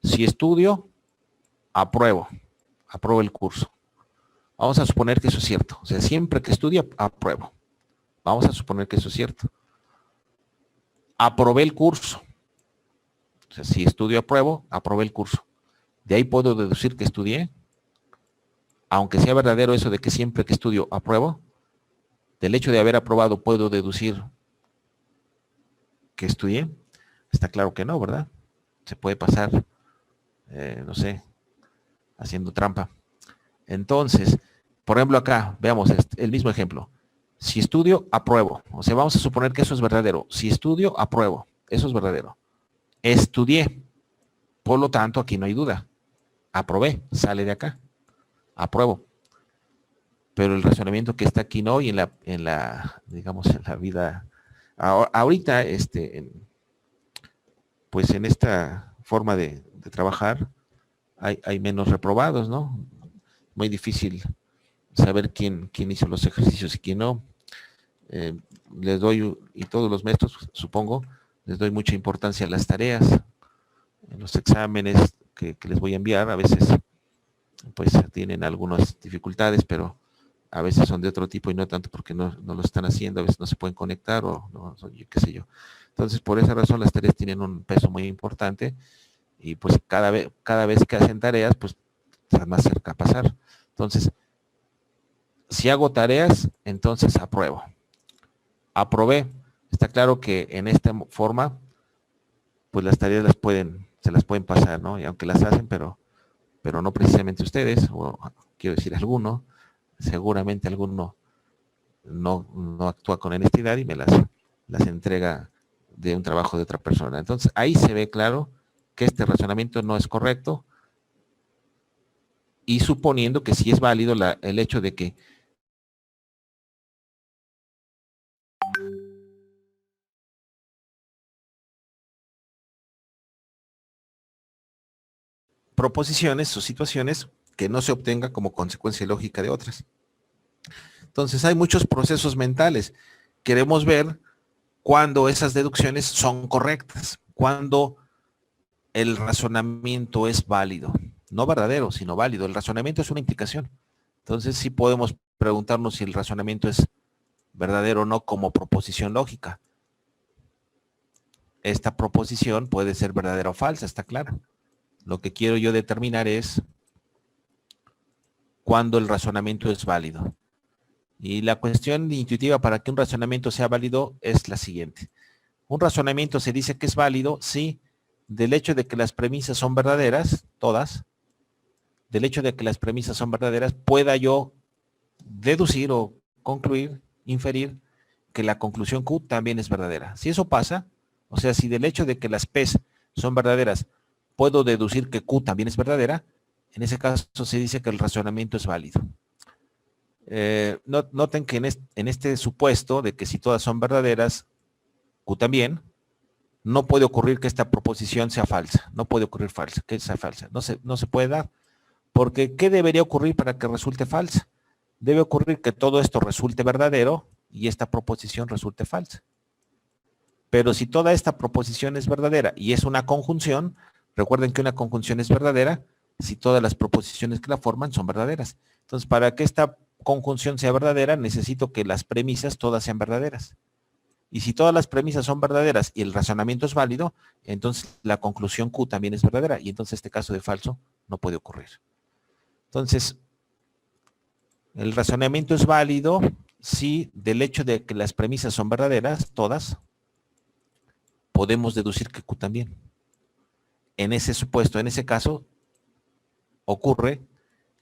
si estudio, apruebo el curso. Vamos a suponer que eso es cierto. O sea, siempre que estudio, apruebo. Vamos a suponer que eso es cierto. Aprobé el curso. O sea, si estudio, apruebo, aprobé el curso. De ahí puedo deducir que estudié. Aunque sea verdadero eso de que siempre que estudio, apruebo. Del hecho de haber aprobado, puedo deducir que estudié. Está claro que no, ¿verdad? Se puede pasar, no sé, haciendo trampa. Entonces, por ejemplo acá, veamos el mismo ejemplo. Si estudio, apruebo. O sea, vamos a suponer que eso es verdadero. Si estudio, apruebo. Eso es verdadero. Estudié. Por lo tanto, aquí no hay duda. Aprobé. Sale de acá. Apruebo. Pero el razonamiento que está aquí no, y digamos, en la vida, ahorita, pues en esta forma de trabajar, hay menos reprobados, ¿no? Muy difícil saber quién hizo los ejercicios y quién no. Les doy, y todos los maestros, supongo, les doy mucha importancia a las tareas, en los exámenes que les voy a enviar. A veces, pues, tienen algunas dificultades, pero a veces son de otro tipo y no tanto porque no lo están haciendo, a veces no se pueden conectar o no, qué sé yo. Entonces, por esa razón, las tareas tienen un peso muy importante y pues cada vez que hacen tareas, pues están más cerca a pasar. Entonces, si hago tareas, entonces apruebo. Aprobé. Está claro que en esta forma, pues las tareas se las pueden pasar, ¿no? Y aunque las hacen, pero no precisamente ustedes, o quiero decir alguno, seguramente alguno no actúa con honestidad y me las entrega de un trabajo de otra persona. Entonces, ahí se ve claro que este razonamiento no es correcto, y suponiendo que sí es válido el hecho de que proposiciones o situaciones que no se obtenga como consecuencia lógica de otras. Entonces, hay muchos procesos mentales. Queremos ver cuando esas deducciones son correctas, cuando el razonamiento es válido, no verdadero, sino válido. El razonamiento es una implicación. Entonces, sí podemos preguntarnos si el razonamiento es verdadero o no como proposición lógica. Esta proposición puede ser verdadera o falsa, está claro. Lo que quiero yo determinar es cuando el razonamiento es válido. Y la cuestión intuitiva para que un razonamiento sea válido es la siguiente. Un razonamiento se dice que es válido si del hecho de que las premisas son verdaderas, todas, del hecho de que las premisas son verdaderas, pueda yo deducir o concluir, inferir, que la conclusión Q también es verdadera. Si eso pasa, o sea, si del hecho de que las P son verdaderas, puedo deducir que Q también es verdadera, en ese caso se dice que el razonamiento es válido. Noten que en este supuesto de que si todas son verdaderas, Q también, no puede ocurrir que esta proposición sea falsa. No puede ocurrir que sea falsa. No se puede dar. Porque, ¿qué debería ocurrir para que resulte falsa? Debe ocurrir que todo esto resulte verdadero y esta proposición resulte falsa. Pero si toda esta proposición es verdadera y es una conjunción, recuerden que una conjunción es verdadera si todas las proposiciones que la forman son verdaderas. Entonces, para que esta conjunción sea verdadera, necesito que las premisas todas sean verdaderas. Y si todas las premisas son verdaderas y el razonamiento es válido, entonces la conclusión Q también es verdadera. Y entonces este caso de falso no puede ocurrir. Entonces, el razonamiento es válido si del hecho de que las premisas son verdaderas, todas, podemos deducir que Q también. En ese supuesto, en ese caso, ocurre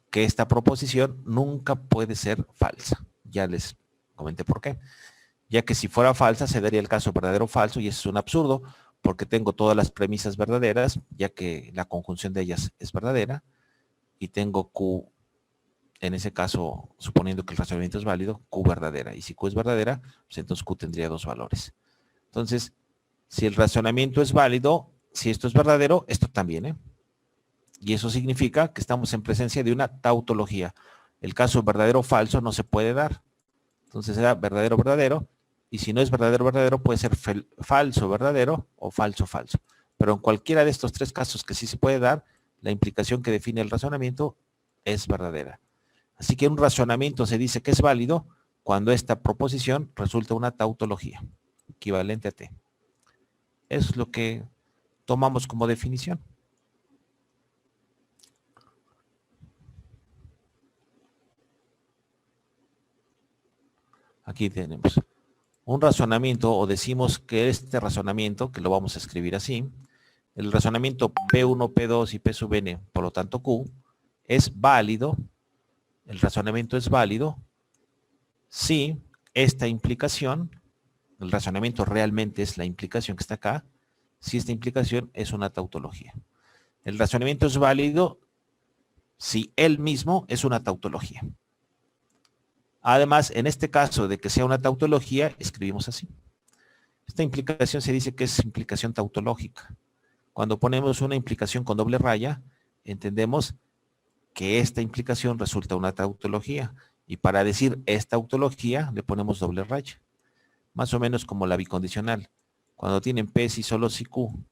que esta proposición nunca puede ser falsa. Ya les comenté por qué. Ya que si fuera falsa, se daría el caso verdadero o falso, y eso es un absurdo, porque tengo todas las premisas verdaderas, ya que la conjunción de ellas es verdadera, y tengo Q, en ese caso, suponiendo que el razonamiento es válido, Q verdadera. Y si Q es verdadera, pues entonces Q tendría dos valores. Entonces, si el razonamiento es válido, si esto es verdadero, esto también, ¿eh? Y eso significa que estamos en presencia de una tautología. El caso verdadero o falso no se puede dar. Entonces será verdadero verdadero, y si no es verdadero verdadero, puede ser falso verdadero o falso falso. Pero en cualquiera de estos tres casos que sí se puede dar, la implicación que define el razonamiento es verdadera. Así que un razonamiento se dice que es válido cuando esta proposición resulta una tautología, equivalente a T. Eso es lo que tomamos como definición. Aquí tenemos un razonamiento, o decimos que este razonamiento, que lo vamos a escribir así, el razonamiento P1, P2 y P sub n, por lo tanto Q, es válido, el razonamiento es válido si esta implicación, el razonamiento realmente es la implicación que está acá, si esta implicación es una tautología. El razonamiento es válido si él mismo es una tautología. Además, en este caso de que sea una tautología, escribimos así. Esta implicación se dice que es implicación tautológica. Cuando ponemos una implicación con doble raya, entendemos que esta implicación resulta una tautología. Y para decir esta tautología, le ponemos doble raya. Más o menos como la bicondicional. Cuando tienen P si solo si Q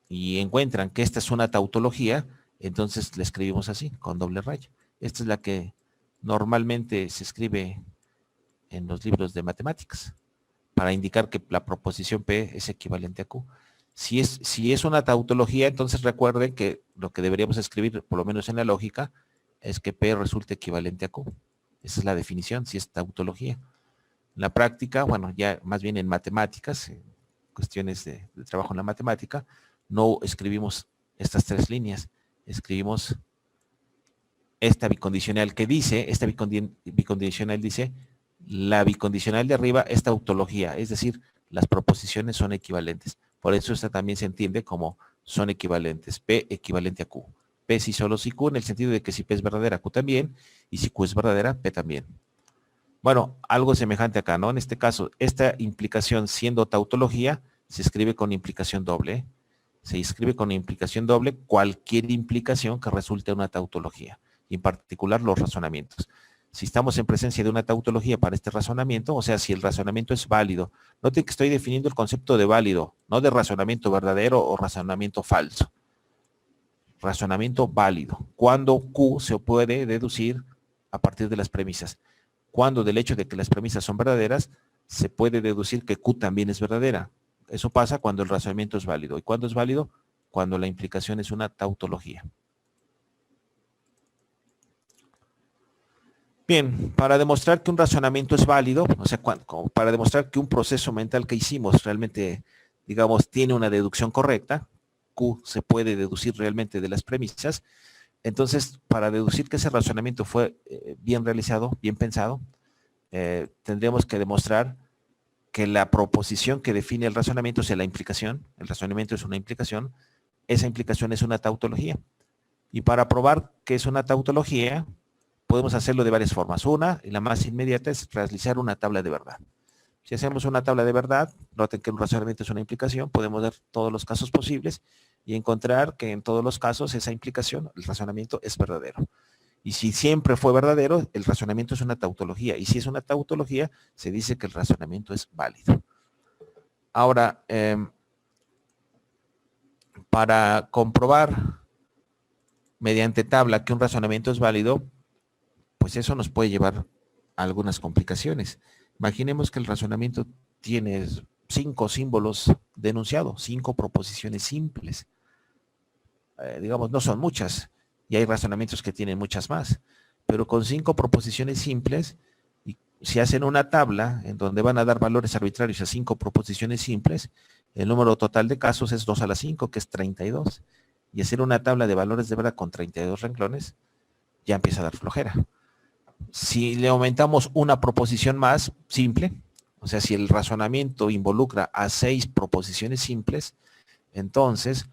y encuentran que esta es una tautología, entonces le escribimos así, con doble raya. Esta es la que normalmente se escribe en los libros de matemáticas, para indicar que la proposición P es equivalente a Q. Si es una tautología, entonces recuerden que lo que deberíamos escribir, por lo menos en la lógica, es que P resulte equivalente a Q. Esa es la definición, si es tautología. En la práctica, bueno, ya más bien en matemáticas, en cuestiones de trabajo en la matemática, no escribimos estas tres líneas, escribimos esta bicondicional que dice, esta bicondicional dice, la bicondicional de arriba es tautología, es decir, las proposiciones son equivalentes. Por eso esta también se entiende como son equivalentes, P equivalente a Q. P si solo si Q, en el sentido de que si P es verdadera, Q también, y si Q es verdadera, P también. Bueno, algo semejante acá, ¿no? En este caso, esta implicación siendo tautología, se escribe con implicación doble. Se escribe con implicación doble cualquier implicación que resulte una tautología, en particular los razonamientos. Si estamos en presencia de una tautología para este razonamiento, o sea, si el razonamiento es válido, noten que estoy definiendo el concepto de válido, no de razonamiento verdadero o razonamiento falso. Razonamiento válido, cuando Q se puede deducir a partir de las premisas. Cuando del hecho de que las premisas son verdaderas, se puede deducir que Q también es verdadera. Eso pasa cuando el razonamiento es válido. ¿Y cuándo es válido? Cuando la implicación es una tautología. Bien, para demostrar que un razonamiento es válido, o sea, para demostrar que un proceso mental que hicimos realmente, digamos, tiene una deducción correcta, Q se puede deducir realmente de las premisas. Entonces, para deducir que ese razonamiento fue bien realizado, bien pensado, tendríamos que demostrar que la proposición que define el razonamiento, o sea, la implicación, el razonamiento es una implicación, esa implicación es una tautología. Y para probar que es una tautología, podemos hacerlo de varias formas. Una, y la más inmediata, es realizar una tabla de verdad. Si hacemos una tabla de verdad, noten que un razonamiento es una implicación, podemos ver todos los casos posibles y encontrar que en todos los casos esa implicación, el razonamiento es verdadero. Y si siempre fue verdadero, el razonamiento es una tautología. Y si es una tautología, se dice que el razonamiento es válido. Ahora, para comprobar mediante tabla que un razonamiento es válido, pues eso nos puede llevar a algunas complicaciones. Imaginemos que el razonamiento tiene 5 símbolos de enunciado, 5 proposiciones simples. Digamos, no son muchas, y hay razonamientos que tienen muchas más, pero con 5 proposiciones simples, y si hacen una tabla en donde van a dar valores arbitrarios a 5 proposiciones simples, el número total de casos es 2 a la 5, que es 32. Y hacer una tabla de valores de verdad con 32 renglones ya empieza a dar flojera. Si le aumentamos una proposición más simple, o sea, si el razonamiento involucra a 6 proposiciones simples, entonces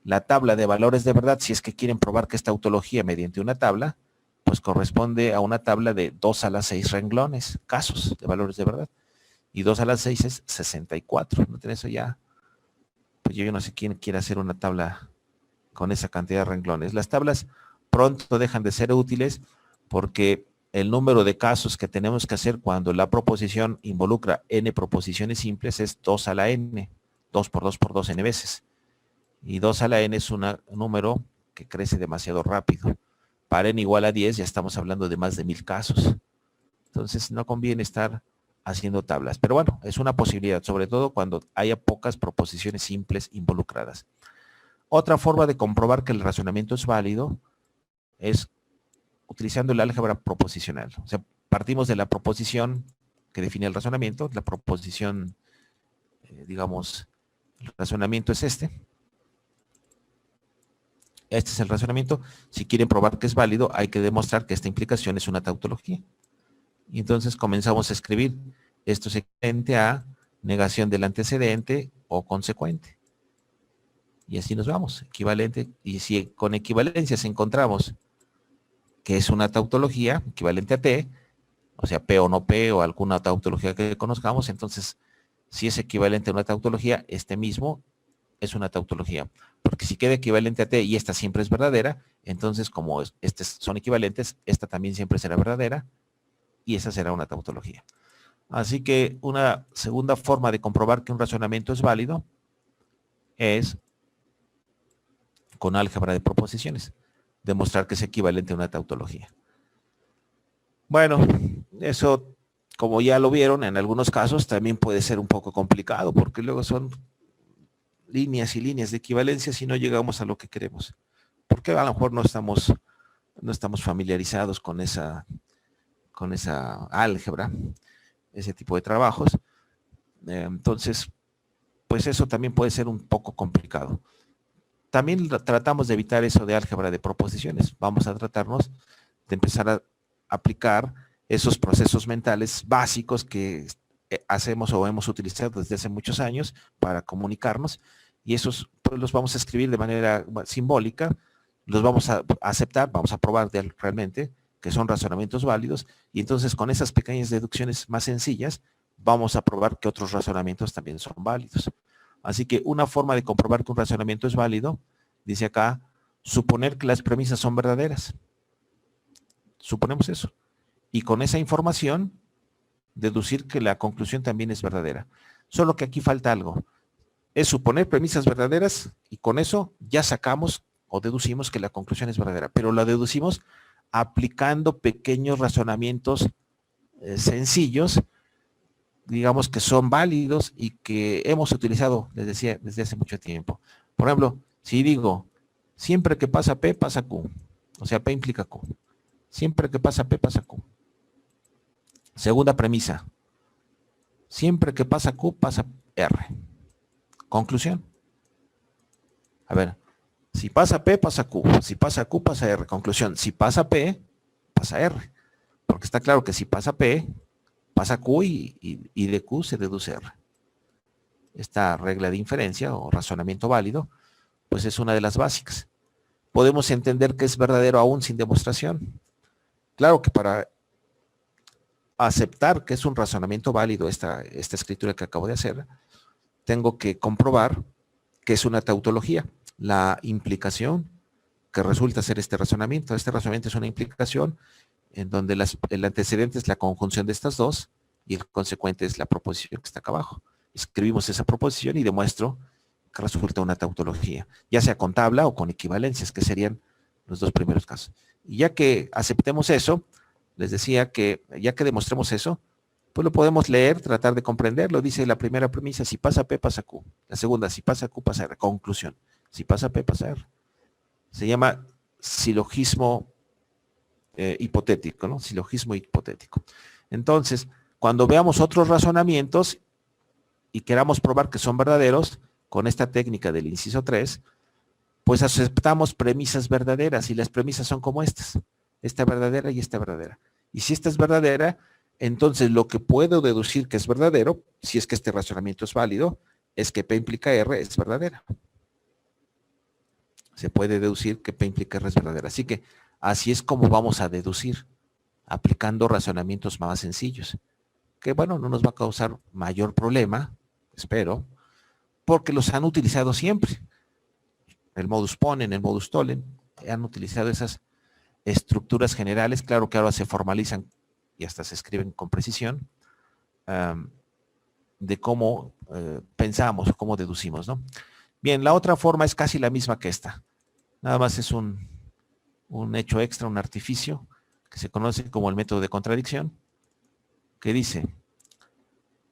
la tabla de valores de verdad, si es que quieren probar que esta tautología mediante una tabla, pues corresponde a una tabla de 2 a la 6 renglones, casos de valores de verdad. Y 2 a la 6 es 64. ¿No tenés eso ya? Pues yo no sé quién quiere hacer una tabla con esa cantidad de renglones. Las tablas pronto dejan de ser útiles porque el número de casos que tenemos que hacer cuando la proposición involucra n proposiciones simples es 2 a la n, 2 por 2 por 2 n veces. Y 2 a la n es un número que crece demasiado rápido. Para n igual a 10 ya estamos hablando de más de 1000 casos. Entonces no conviene estar haciendo tablas. Pero bueno, es una posibilidad, sobre todo cuando haya pocas proposiciones simples involucradas. Otra forma de comprobar que el razonamiento es válido es utilizando el álgebra proposicional. O sea, partimos de la proposición que define el razonamiento, la proposición, digamos, el razonamiento es este. Este es el razonamiento. Si quieren probar que es válido, hay que demostrar que esta implicación es una tautología. Y entonces comenzamos a escribir, esto es equivalente a negación del antecedente o consecuente. Y así nos vamos, equivalente. Y si con equivalencias encontramos que es una tautología equivalente a T, o sea, P o no P o alguna tautología que conozcamos, entonces si es equivalente a una tautología, este mismo es una tautología. Porque si queda equivalente a T y esta siempre es verdadera, entonces como estas son equivalentes, esta también siempre será verdadera y esa será una tautología. Así que una segunda forma de comprobar que un razonamiento es válido es con álgebra de proposiciones, demostrar que es equivalente a una tautología. Bueno, eso, como ya lo vieron, en algunos casos también puede ser un poco complicado, porque luego son líneas y líneas de equivalencia si no llegamos a lo que queremos. Porque a lo mejor no estamos familiarizados con esa álgebra, ese tipo de trabajos. Entonces, pues eso también puede ser un poco complicado. También tratamos de evitar eso de álgebra de proposiciones. Vamos a tratarnos de empezar a aplicar esos procesos mentales básicos que hacemos o hemos utilizado desde hace muchos años para comunicarnos, y esos pues, los vamos a escribir de manera simbólica, los vamos a aceptar, vamos a probar realmente que son razonamientos válidos, y entonces con esas pequeñas deducciones más sencillas vamos a probar que otros razonamientos también son válidos. Así que una forma de comprobar que un razonamiento es válido, dice acá, suponer que las premisas son verdaderas. Suponemos eso. Y con esa información, deducir que la conclusión también es verdadera. Solo que aquí falta algo. Es suponer premisas verdaderas y con eso ya sacamos o deducimos que la conclusión es verdadera. Pero la deducimos aplicando pequeños razonamientos sencillos, digamos que son válidos y que hemos utilizado, les decía, desde hace mucho tiempo. Por ejemplo, si digo, siempre que pasa P, pasa Q. O sea, P implica Q. Siempre que pasa P, pasa Q. Segunda premisa. Siempre que pasa Q, pasa R. Conclusión. A ver, si pasa P, pasa Q. Si pasa Q, pasa R. Conclusión. Si pasa P, pasa R. Porque está claro que si pasa P, pasa Q y de Q se deduce R. Esta regla de inferencia o razonamiento válido, pues es una de las básicas. Podemos entender que es verdadero aún sin demostración. Claro que para aceptar que es un razonamiento válido esta escritura que acabo de hacer, tengo que comprobar que es una tautología. La implicación que resulta ser este razonamiento es una implicación en donde el antecedente es la conjunción de estas dos y el consecuente es la proposición que está acá abajo. Escribimos esa proposición y demuestro que resulta una tautología, ya sea con tabla o con equivalencias, que serían los dos primeros casos. Y ya que aceptemos eso, les decía que ya que demostremos eso, pues lo podemos leer, tratar de comprenderlo. Dice la primera premisa, si pasa P, pasa Q. La segunda, si pasa Q, pasa R. Conclusión, si pasa P, pasa R. Se llama silogismo hipotético, ¿no? Silogismo hipotético. Entonces, cuando veamos otros razonamientos y queramos probar que son verdaderos, con esta técnica del inciso 3, pues aceptamos premisas verdaderas, y las premisas son como esta verdadera y esta verdadera. Y si esta es verdadera, entonces lo que puedo deducir que es verdadero, si es que este razonamiento es válido, es que P implica R es verdadera. Se puede deducir que P implica R es verdadera. Así que así es como vamos a deducir, aplicando razonamientos más sencillos. Que bueno, no nos va a causar mayor problema, espero, porque los han utilizado siempre. El modus ponens, el modus tollens, han utilizado esas estructuras generales, claro que ahora se formalizan y hasta se escriben con precisión, de cómo pensamos, cómo deducimos, ¿no? Bien, la otra forma es casi la misma que esta. Nada más es un hecho extra, un artificio, que se conoce como el método de contradicción, que dice,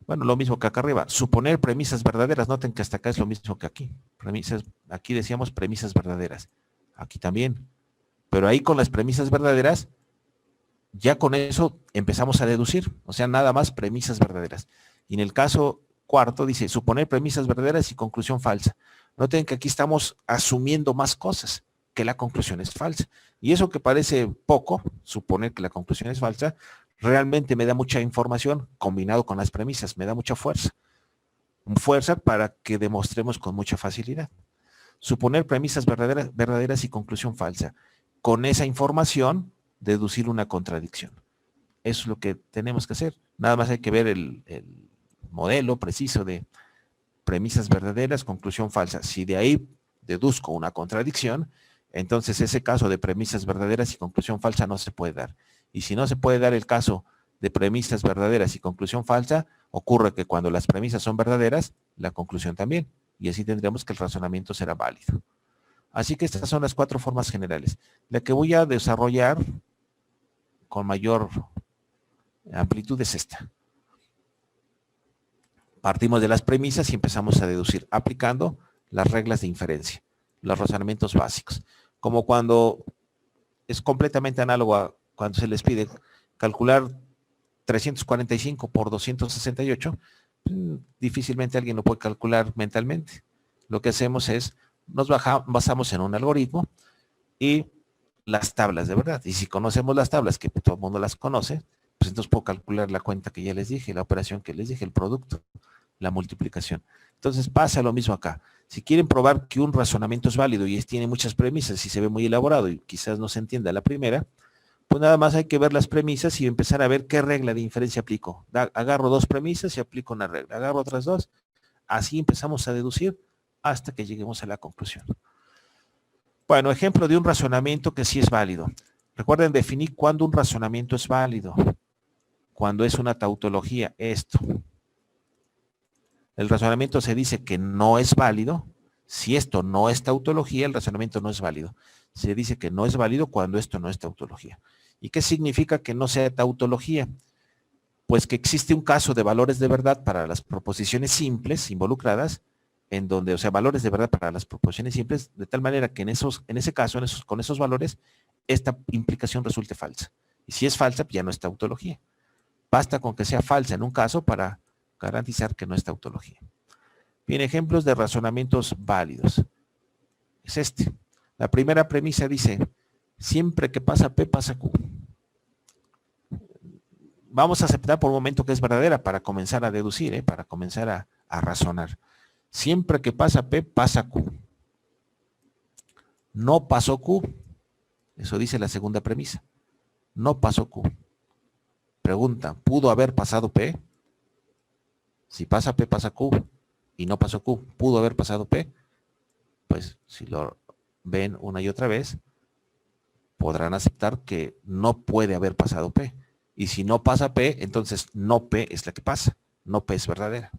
bueno, lo mismo que acá arriba, suponer premisas verdaderas. Noten que hasta acá es lo mismo que aquí. Aquí decíamos premisas verdaderas. Aquí también. Pero ahí con las premisas verdaderas, ya con eso empezamos a deducir. O sea, nada más premisas verdaderas. Y en el caso cuarto dice, suponer premisas verdaderas y conclusión falsa. Noten que aquí estamos asumiendo más cosas, que la conclusión es falsa. Y eso que parece poco, suponer que la conclusión es falsa, realmente me da mucha información combinado con las premisas, me da mucha fuerza. Fuerza para que demostremos con mucha facilidad. Suponer premisas verdaderas y conclusión falsa. Con esa información, deducir una contradicción. Eso es lo que tenemos que hacer. Nada más hay que ver el modelo preciso de premisas verdaderas, conclusión falsa. Si de ahí deduzco una contradicción, entonces ese caso de premisas verdaderas y conclusión falsa no se puede dar. Y si no se puede dar el caso de premisas verdaderas y conclusión falsa, ocurre que cuando las premisas son verdaderas, la conclusión también. Y así tendremos que el razonamiento será válido. Así que estas son las 4 formas generales. La que voy a desarrollar con mayor amplitud es esta. Partimos de las premisas y empezamos a deducir, aplicando las reglas de inferencia, los razonamientos básicos. Como cuando es completamente análogo a cuando se les pide calcular 345 por 268, difícilmente alguien lo puede calcular mentalmente. Lo que hacemos es, nos basamos en un algoritmo y las tablas de verdad. Y si conocemos las tablas, que todo el mundo las conoce, pues entonces puedo calcular la cuenta que ya les dije, la operación que les dije, el producto, la multiplicación. Entonces pasa lo mismo acá. Si quieren probar que un razonamiento es válido y tiene muchas premisas y se ve muy elaborado y quizás no se entienda la primera, pues nada más hay que ver las premisas y empezar a ver qué regla de inferencia aplico. Agarro 2 premisas y aplico una regla. Agarro otras 2. Así empezamos a deducir hasta que lleguemos a la conclusión. Bueno, ejemplo de un razonamiento que sí es válido. Recuerden definir cuándo un razonamiento es válido. Cuando es una tautología, esto. El razonamiento se dice que no es válido. Si esto no es tautología, el razonamiento no es válido. Se dice que no es válido cuando esto no es tautología. ¿Y qué significa que no sea tautología? Pues que existe un caso de valores de verdad para las proposiciones simples involucradas, en donde, o sea, valores de verdad para las proposiciones simples, de tal manera que en ese caso, con esos valores, esta implicación resulte falsa. Y si es falsa, ya no es tautología. Basta con que sea falsa en un caso para garantizar que no es tautología. Bien, ejemplos de razonamientos válidos. Es este. La primera premisa dice, siempre que pasa P, pasa Q. Vamos a aceptar por un momento que es verdadera para comenzar a deducir, para comenzar a razonar. Siempre que pasa P, pasa Q. No pasó Q. Eso dice la segunda premisa. No pasó Q. Pregunta, ¿pudo haber pasado P? Si pasa P, pasa Q. Y no pasó Q. ¿Pudo haber pasado P? Pues si lo ven una y otra vez, podrán aceptar que no puede haber pasado P. Y si no pasa P, entonces no P es la que pasa. No P es verdadera.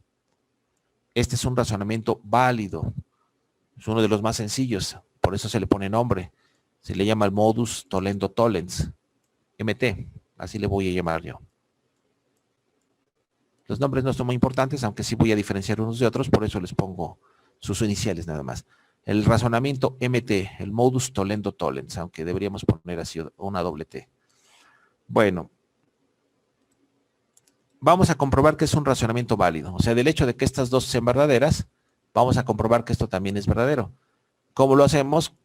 Este es un razonamiento válido. Es uno de los más sencillos. Por eso se le pone nombre. Se le llama el modus tollendo tollens. MT. Así le voy a llamar yo. Los nombres no son muy importantes, aunque sí voy a diferenciar unos de otros. Por eso les pongo sus iniciales nada más. El razonamiento MT. El modus tollendo tollens. Aunque deberíamos poner así una doble T. Bueno. Vamos a comprobar que es un razonamiento válido. O sea, del hecho de que estas dos sean verdaderas, vamos a comprobar que esto también es verdadero. ¿Cómo lo hacemos?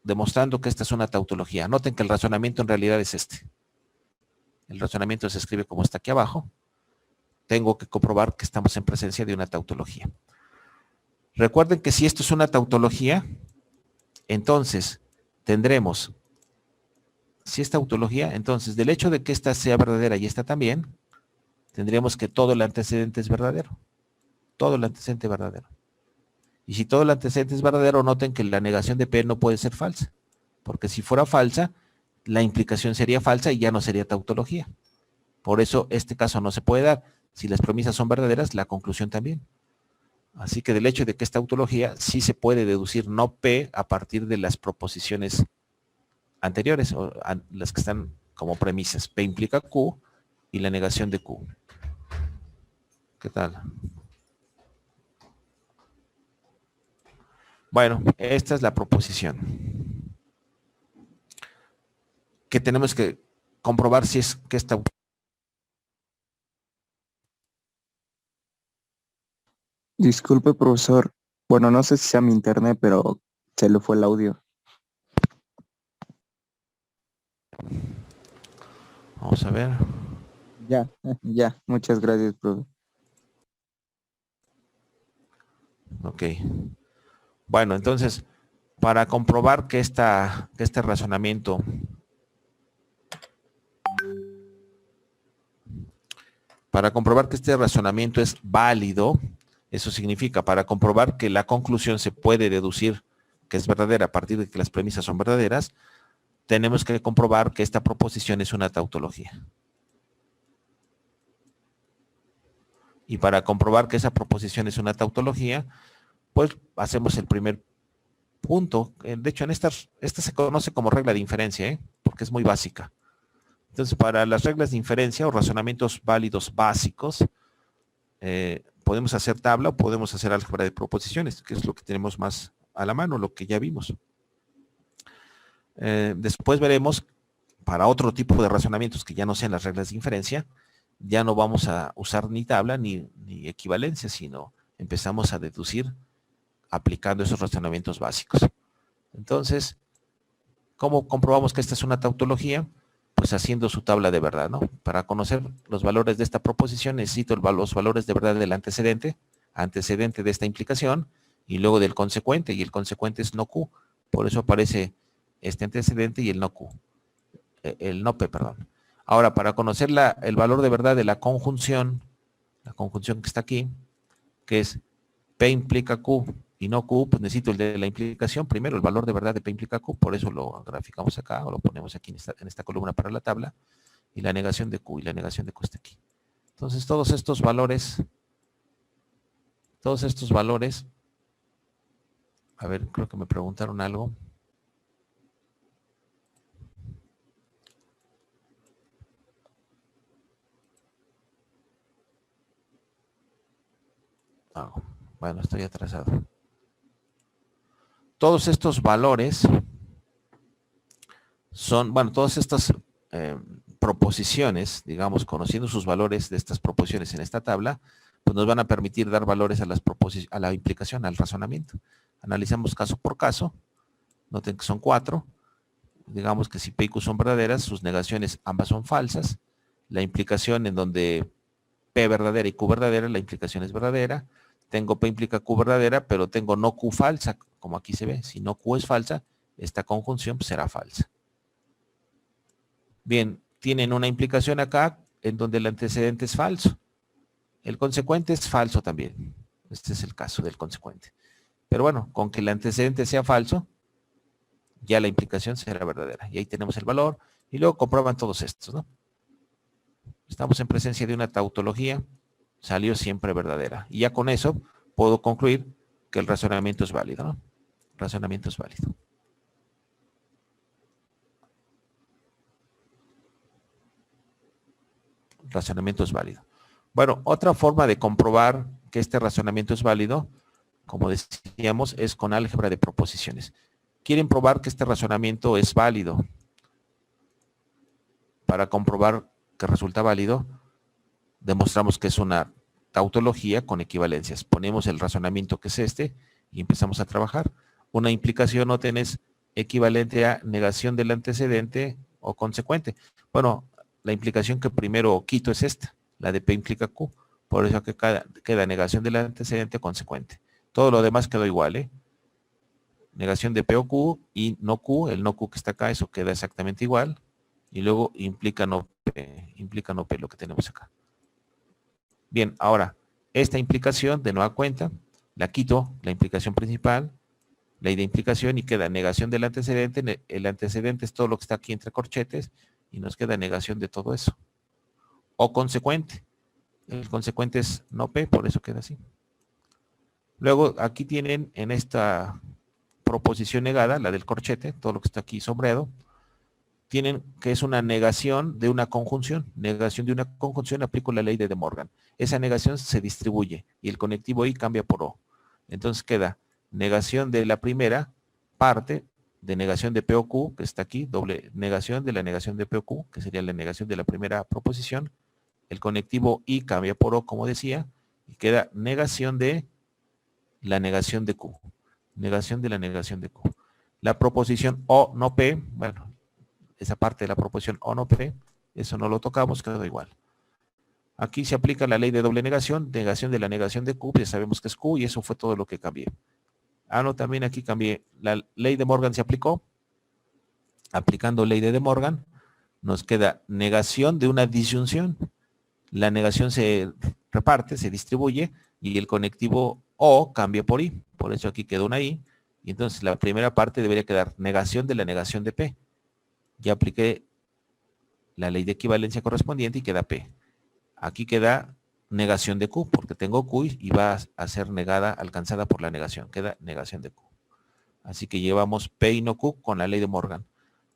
Demostrando que esta es una tautología. Noten que el razonamiento en realidad es este. el razonamiento se escribe como está aquí abajo, tengo que comprobar que estamos en presencia de una tautología. Recuerden que si esto es una tautología, entonces tendremos, si es tautología, entonces del hecho de que esta sea verdadera y esta también, tendríamos que todo el antecedente es verdadero. Todo el antecedente verdadero. Y si todo el antecedente es verdadero, noten que la negación de P no puede ser falsa. Porque si fuera falsa, la implicación sería falsa y ya no sería tautología. Por eso este caso no se puede dar. Si las premisas son verdaderas, la conclusión también. Así que del hecho de que es tautología, sí se puede deducir no P a partir de las proposiciones anteriores, o las que están como premisas. P implica Q y la negación de Q. ¿Qué tal? Bueno, esta es la proposición. Que tenemos que comprobar si es que esta... Disculpe, profesor. Bueno, no sé si sea mi internet, pero se le fue el audio. Vamos a ver. Ya, ya. Muchas gracias, profe. Ok. Bueno, entonces, para comprobar que este razonamiento es válido, eso significa para comprobar que la conclusión se puede deducir que es verdadera a partir de que las premisas son verdaderas, tenemos que comprobar que esta proposición es una tautología. Y para comprobar que esa proposición es una tautología, pues hacemos el primer punto. De hecho, esta se conoce como regla de inferencia, porque es muy básica. Entonces, para las reglas de inferencia o razonamientos válidos básicos, podemos hacer tabla o podemos hacer álgebra de proposiciones, que es lo que tenemos más a la mano, lo que ya vimos. Después veremos, para otro tipo de razonamientos que ya no sean las reglas de inferencia, ya no vamos a usar ni tabla ni equivalencia, sino empezamos a deducir aplicando esos razonamientos básicos. Entonces, ¿cómo comprobamos que esta es una tautología? Pues haciendo su tabla de verdad, ¿no? Para conocer los valores de esta proposición necesito los valores de verdad del antecedente de esta implicación, y luego del consecuente, y el consecuente es no Q. Por eso aparece este antecedente y el no Q. El no P, perdón. Ahora, para conocer el valor de verdad de la conjunción que está aquí, que es P implica Q y no Q, pues necesito el de la implicación primero, el valor de verdad de P implica Q, por eso lo graficamos acá, o lo ponemos aquí en esta columna para la tabla, y la negación de Q, y la negación de Q está aquí. Entonces, todos estos valores, a ver, creo que me preguntaron algo. Bueno, estoy atrasado. Todos estos valores son, bueno, todas estas proposiciones, digamos, conociendo sus valores de estas proposiciones en esta tabla, pues nos van a permitir dar valores a la implicación, al razonamiento. Analizamos caso por caso. Noten que son 4. Digamos que si P y Q son verdaderas, sus negaciones ambas son falsas. La implicación en donde P verdadera y Q verdadera, la implicación es verdadera. Tengo P implica Q verdadera, pero tengo no Q falsa, como aquí se ve. Si no Q es falsa, esta conjunción pues, será falsa. Bien, tienen una implicación acá en donde el antecedente es falso. El consecuente es falso también. Este es el caso del consecuente. Pero bueno, con que el antecedente sea falso, ya la implicación será verdadera. Y ahí tenemos el valor. Y luego comprueban todos estos, ¿no? Estamos en presencia de una tautología. Salió siempre verdadera. Y ya con eso puedo concluir que el razonamiento es válido, ¿no? El razonamiento es válido. El razonamiento es válido. Bueno, otra forma de comprobar que este razonamiento es válido, como decíamos, es con álgebra de proposiciones. Quieren probar que este razonamiento es válido. Para comprobar que resulta válido, demostramos que es una tautología con equivalencias. Ponemos el razonamiento que es este y empezamos a trabajar. Una implicación es equivalente a negación del antecedente o consecuente. Bueno, la implicación que primero quito es esta, la de P implica Q. Por eso que queda negación del antecedente consecuente. Todo lo demás quedó igual, ¿eh? Negación de P o Q y no Q, el no Q que está acá, eso queda exactamente igual. Y luego implica no P lo que tenemos acá. Bien, ahora, esta implicación de nueva cuenta, la quito, la implicación principal, ley de implicación y queda negación del antecedente. El antecedente es todo lo que está aquí entre corchetes y nos queda negación de todo eso. O consecuente. El consecuente es no P, por eso queda así. Luego aquí tienen en esta proposición negada, la del corchete, todo lo que está aquí sombreado, tienen que es una negación de una conjunción. Negación de una conjunción, aplico la ley de Morgan. Esa negación se distribuye y el conectivo I cambia por O. Entonces queda negación de la primera parte de negación de P o Q, que está aquí, doble negación de la negación de P o Q, que sería la negación de la primera proposición. El conectivo I cambia por O, como decía, y queda negación de la negación de Q. Negación de la negación de Q. La proposición O no P, bueno, esa parte de la proposición O no P, eso no lo tocamos, quedó igual. Aquí se aplica la ley de doble negación de la negación de Q, ya sabemos que es Q, y eso fue todo lo que cambié. Ah, no, también aquí cambié. La ley de Morgan se aplicó. Aplicando ley de Morgan, nos queda negación de una disyunción. La negación se reparte, se distribuye, y el conectivo O cambia por I. Por eso aquí quedó una I. Y entonces la primera parte debería quedar negación de la negación de P. Ya apliqué la ley de equivalencia correspondiente y queda P. Aquí queda negación de Q, porque tengo Q y va a ser negada, alcanzada por la negación. Queda negación de Q. Así que llevamos P y no Q con la ley de Morgan.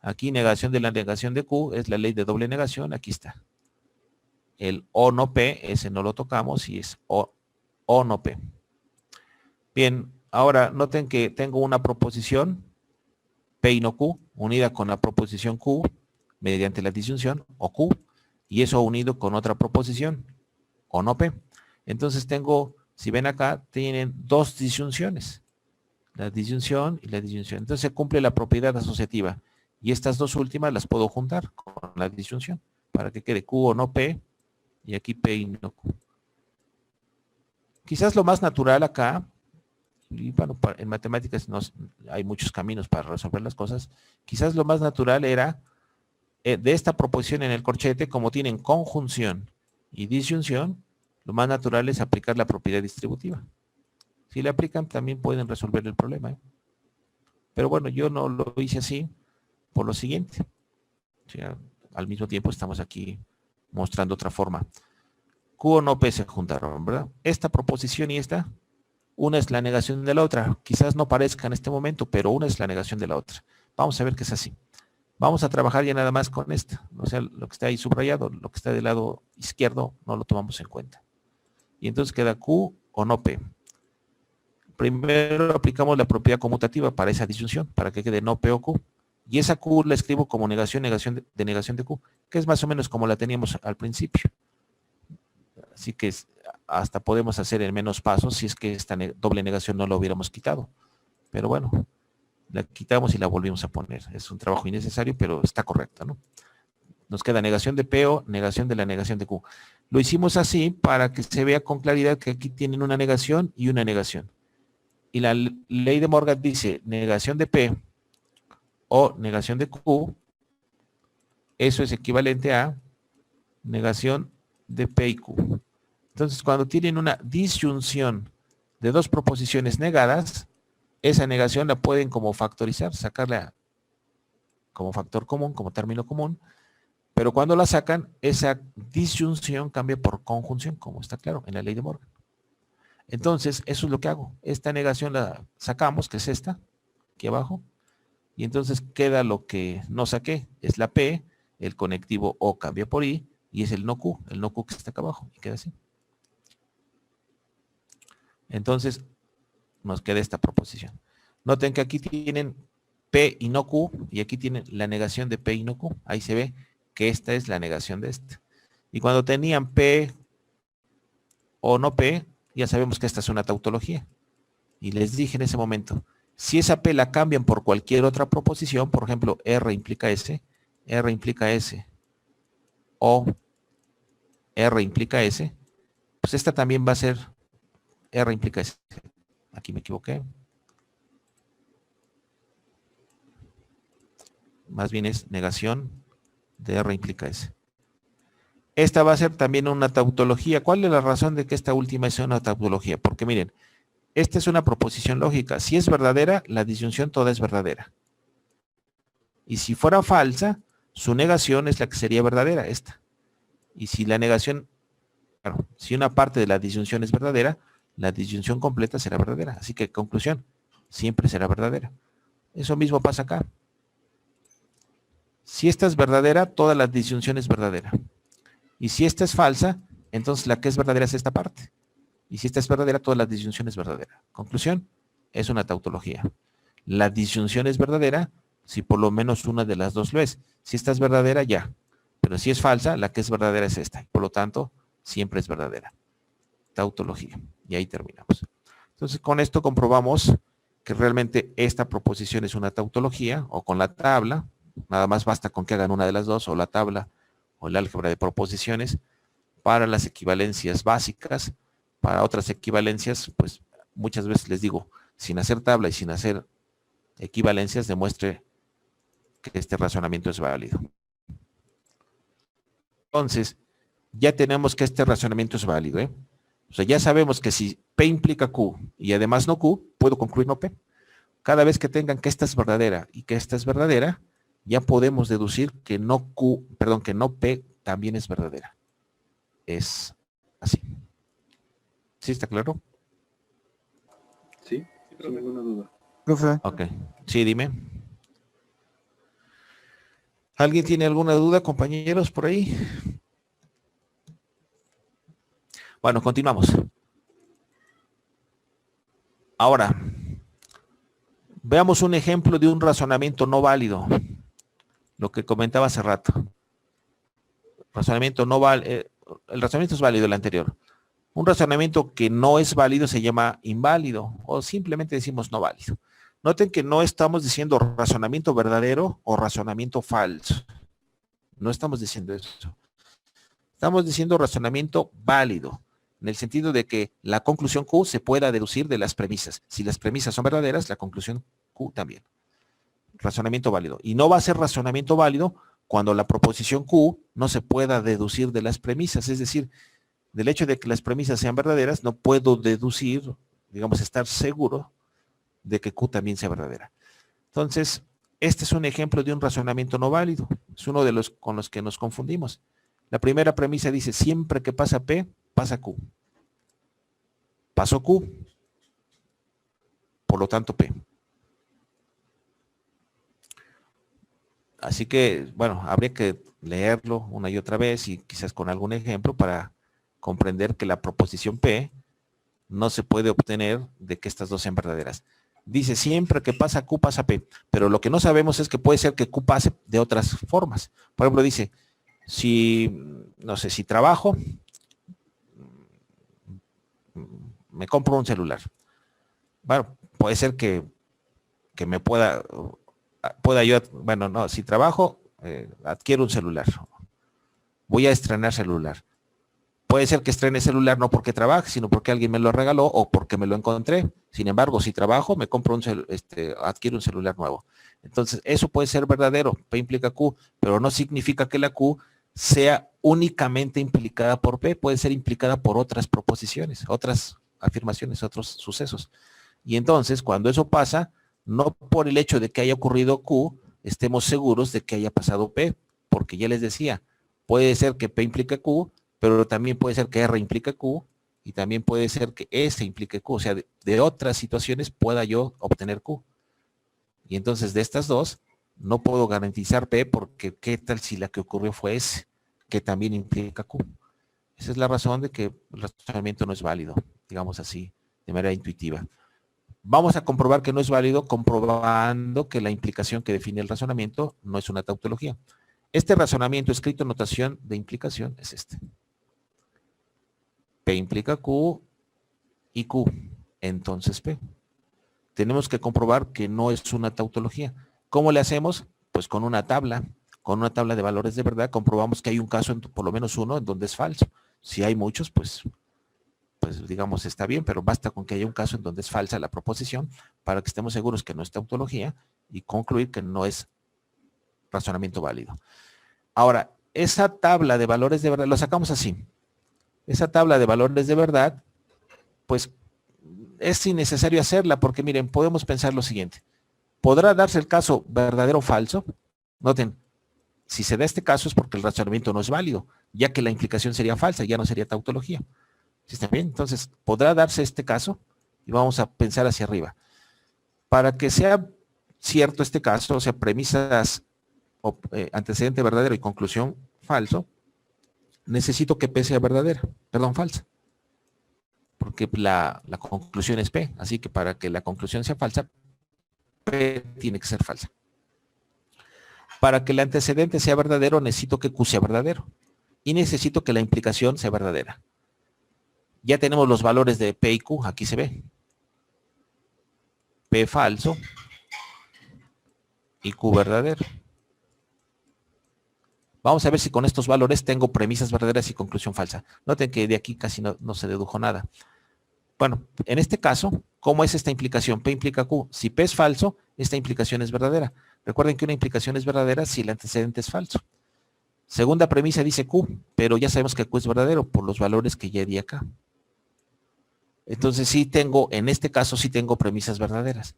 Aquí negación de la negación de Q es la ley de doble negación. Aquí está. El O no P, ese no lo tocamos y es O no P. Bien, ahora noten que tengo una proposición P y no Q unida con la proposición Q mediante la disyunción o Q y eso unido con otra proposición O no P. Entonces tengo, si ven acá, tienen dos disyunciones. La disyunción y la disyunción. Entonces se cumple la propiedad asociativa. Y estas dos últimas las puedo juntar con la disyunción para que quede Q o no P y aquí P y no Q. Quizás lo más natural acá, y bueno, en matemáticas hay muchos caminos para resolver las cosas, quizás lo más natural era de esta proposición en el corchete, como tienen conjunción y disyunción, lo más natural es aplicar la propiedad distributiva. Si la aplican, también pueden resolver el problema. Pero bueno, yo no lo hice así por lo siguiente. O sea, al mismo tiempo estamos aquí mostrando otra forma. Q o no P se juntaron, ¿verdad? Esta proposición y esta, una es la negación de la otra. Quizás no parezca en este momento, pero una es la negación de la otra. Vamos a ver que es así. Vamos a trabajar ya nada más con esta. O sea, lo que está ahí subrayado, lo que está del lado izquierdo, no lo tomamos en cuenta. Y entonces queda Q o no P. Primero aplicamos la propiedad conmutativa para esa disyunción, para que quede no P o Q. Y esa Q la escribo como negación de negación de Q, que es más o menos como la teníamos al principio. Así que hasta podemos hacer en menos pasos si es que esta doble negación no la hubiéramos quitado. Pero bueno, la quitamos y la volvimos a poner. Es un trabajo innecesario, pero está correcto, ¿no? Nos queda negación de P o negación de la negación de Q. Lo hicimos así para que se vea con claridad que aquí tienen una negación y una negación. Y la ley de Morgan dice negación de P o negación de Q, eso es equivalente a negación de P y Q. Entonces, cuando tienen una disyunción de dos proposiciones negadas, esa negación la pueden como factorizar, sacarla como factor común, como término común, pero cuando la sacan, esa disyunción cambia por conjunción, como está claro en la ley de Morgan. Entonces, eso es lo que hago. Esta negación la sacamos, que es esta, aquí abajo, y entonces queda lo que no saqué, es la P, el conectivo O cambia por I, y es el no Q que está acá abajo, y queda así. Entonces, nos queda esta proposición. Noten que aquí tienen P y no Q, y aquí tienen la negación de P y no Q. Ahí se ve que esta es la negación de esta. Y cuando tenían P o no P, ya sabemos que esta es una tautología. Y les dije en ese momento, si esa P la cambian por cualquier otra proposición, por ejemplo, R implica S, o R implica S, pues esta también va a ser R implica S. Aquí me equivoqué. Más bien es negación de R implica S. Esta va a ser también una tautología. ¿Cuál es la razón de que esta última es una tautología? Porque miren, esta es una proposición lógica. Si es verdadera, la disyunción toda es verdadera. Y si fuera falsa, su negación es la que sería verdadera, esta. Y si la negación, claro, si una parte de la disyunción es verdadera, la disyunción completa será verdadera. Así que, conclusión, siempre será verdadera. Eso mismo pasa acá. Si esta es verdadera, toda la disyunción es verdadera. Y si esta es falsa, entonces la que es verdadera es esta parte. Y si esta es verdadera, toda la disyunción es verdadera. Conclusión, es una tautología. La disyunción es verdadera si por lo menos una de las dos lo es. Si esta es verdadera, ya. Pero si es falsa, la que es verdadera es esta. Por lo tanto, siempre es verdadera. Tautología. Y ahí terminamos. Entonces, con esto comprobamos que realmente esta proposición es una tautología, o con la tabla. Nada más basta con que hagan una de las dos, o la tabla, o el álgebra de proposiciones, para las equivalencias básicas. Para otras equivalencias, pues muchas veces les digo, sin hacer tabla y sin hacer equivalencias, demuestre que este razonamiento es válido. Entonces, ya tenemos que este razonamiento es válido, ¿eh? O sea, ya sabemos que si P implica Q y además no Q, puedo concluir no P. Cada vez que tengan que esta es verdadera y que esta es verdadera, ya podemos deducir que no Q, perdón, que no P también es verdadera. Es así. ¿Sí está claro? Sí, sin ninguna duda. Profe, Ok. Sí, dime. ¿Alguien tiene alguna duda, compañeros, por ahí? Bueno, continuamos. Ahora, veamos un ejemplo de un razonamiento no válido. Lo que comentaba hace rato. Razonamiento no válido. El razonamiento es válido, el anterior. Un razonamiento que no es válido se llama inválido o simplemente decimos no válido. Noten que no estamos diciendo razonamiento verdadero o razonamiento falso. No estamos diciendo eso. Estamos diciendo razonamiento válido, en el sentido de que la conclusión Q se pueda deducir de las premisas. Si las premisas son verdaderas, la conclusión Q también. Razonamiento válido. Y no va a ser razonamiento válido cuando la proposición Q no se pueda deducir de las premisas. Es decir, del hecho de que las premisas sean verdaderas, no puedo deducir, digamos, estar seguro de que Q también sea verdadera. Entonces, este es un ejemplo de un razonamiento no válido. Es uno de los con los que nos confundimos. La primera premisa dice, siempre que pasa P, pasa Q. Pasó Q, por lo tanto P. Así que, bueno, habría que leerlo una y otra vez y quizás con algún ejemplo para comprender que la proposición P no se puede obtener de que estas dos sean verdaderas. Dice, siempre que pasa Q, pasa P. Pero lo que no sabemos es que puede ser que Q pase de otras formas. Por ejemplo, dice, si, no sé, si trabajo, me compro un celular. Bueno, puede ser que me pueda yo, bueno, no, si trabajo, adquiero un celular. Voy a estrenar celular. Puede ser que estrene celular no porque trabaje, sino porque alguien me lo regaló o porque me lo encontré. Sin embargo, si trabajo, me compro adquiero un celular nuevo. Entonces, eso puede ser verdadero, P implica Q, pero no significa que la Q sea únicamente implicada por P, puede ser implicada por otras proposiciones, otras afirmaciones, otros sucesos. Y entonces, cuando eso pasa, no por el hecho de que haya ocurrido Q, estemos seguros de que haya pasado P, porque ya les decía, puede ser que P implica Q, pero también puede ser que R implica Q, y también puede ser que S implique Q, o sea, de otras situaciones pueda yo obtener Q. Y entonces de estas dos, no puedo garantizar P, porque ¿qué tal si la que ocurrió fue S, que también implica Q? Esa es la razón de que el razonamiento no es válido, digamos así, de manera intuitiva. Vamos a comprobar que no es válido comprobando que la implicación que define el razonamiento no es una tautología. Este razonamiento escrito en notación de implicación es este. P implica Q y Q, entonces P. Tenemos que comprobar que no es una tautología. ¿Cómo le hacemos? Pues con una tabla con una tabla de valores de verdad comprobamos que hay un caso, por lo menos uno, en donde es falso. Si hay muchos, pues digamos está bien, pero basta con que haya un caso en donde es falsa la proposición para que estemos seguros que no es tautología y concluir que no es razonamiento válido. Ahora, esa tabla de valores de verdad, lo sacamos así. Esa tabla de valores de verdad, pues es innecesario hacerla porque miren, podemos pensar lo siguiente. ¿Podrá darse el caso verdadero o falso? Noten, si se da este caso es porque el razonamiento no es válido, ya que la implicación sería falsa, ya no sería tautología. ¿Sí está bien? Entonces, ¿podrá darse este caso? Y vamos a pensar hacia arriba. Para que sea cierto este caso, o sea, premisas, antecedente verdadero y conclusión falso, necesito que P sea verdadera, perdón, falsa. Porque la conclusión es P, así que para que la conclusión sea falsa, P tiene que ser falsa. Para que el antecedente sea verdadero, necesito que Q sea verdadero. Y necesito que la implicación sea verdadera. Ya tenemos los valores de P y Q, aquí se ve. P falso y Q verdadero. Vamos a ver si con estos valores tengo premisas verdaderas y conclusión falsa. Noten que de aquí casi no se dedujo nada. Bueno, en este caso, ¿cómo es esta implicación? P implica Q. Si P es falso, esta implicación es verdadera. Recuerden que una implicación es verdadera si el antecedente es falso. Segunda premisa dice Q, pero ya sabemos que Q es verdadero por los valores que ya di acá. Entonces sí tengo, en este caso sí tengo premisas verdaderas.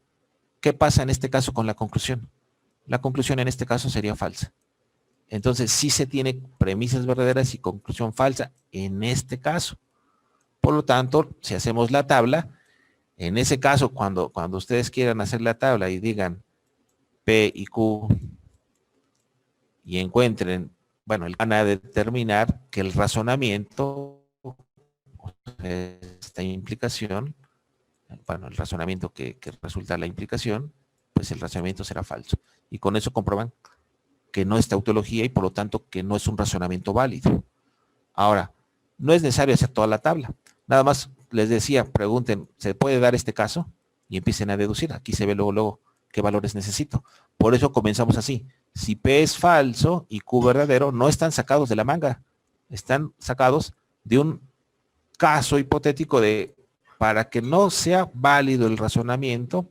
¿Qué pasa en este caso con la conclusión? La conclusión en este caso sería falsa. Entonces sí se tiene premisas verdaderas y conclusión falsa en este caso. Por lo tanto, si hacemos la tabla, en ese caso, cuando ustedes quieran hacer la tabla y digan P y Q y encuentren, bueno, van a determinar que el razonamiento, esta implicación, bueno, el razonamiento que resulta la implicación, pues el razonamiento será falso. Y con eso comprueban que no es tautología y por lo tanto que no es un razonamiento válido. Ahora, no es necesario hacer toda la tabla. Nada más les decía, pregunten, ¿se puede dar este caso? Y empiecen a deducir. Aquí se ve luego qué valores necesito. Por eso comenzamos así. Si P es falso y Q verdadero, no están sacados de la manga. Están sacados de un caso hipotético de, para que no sea válido el razonamiento,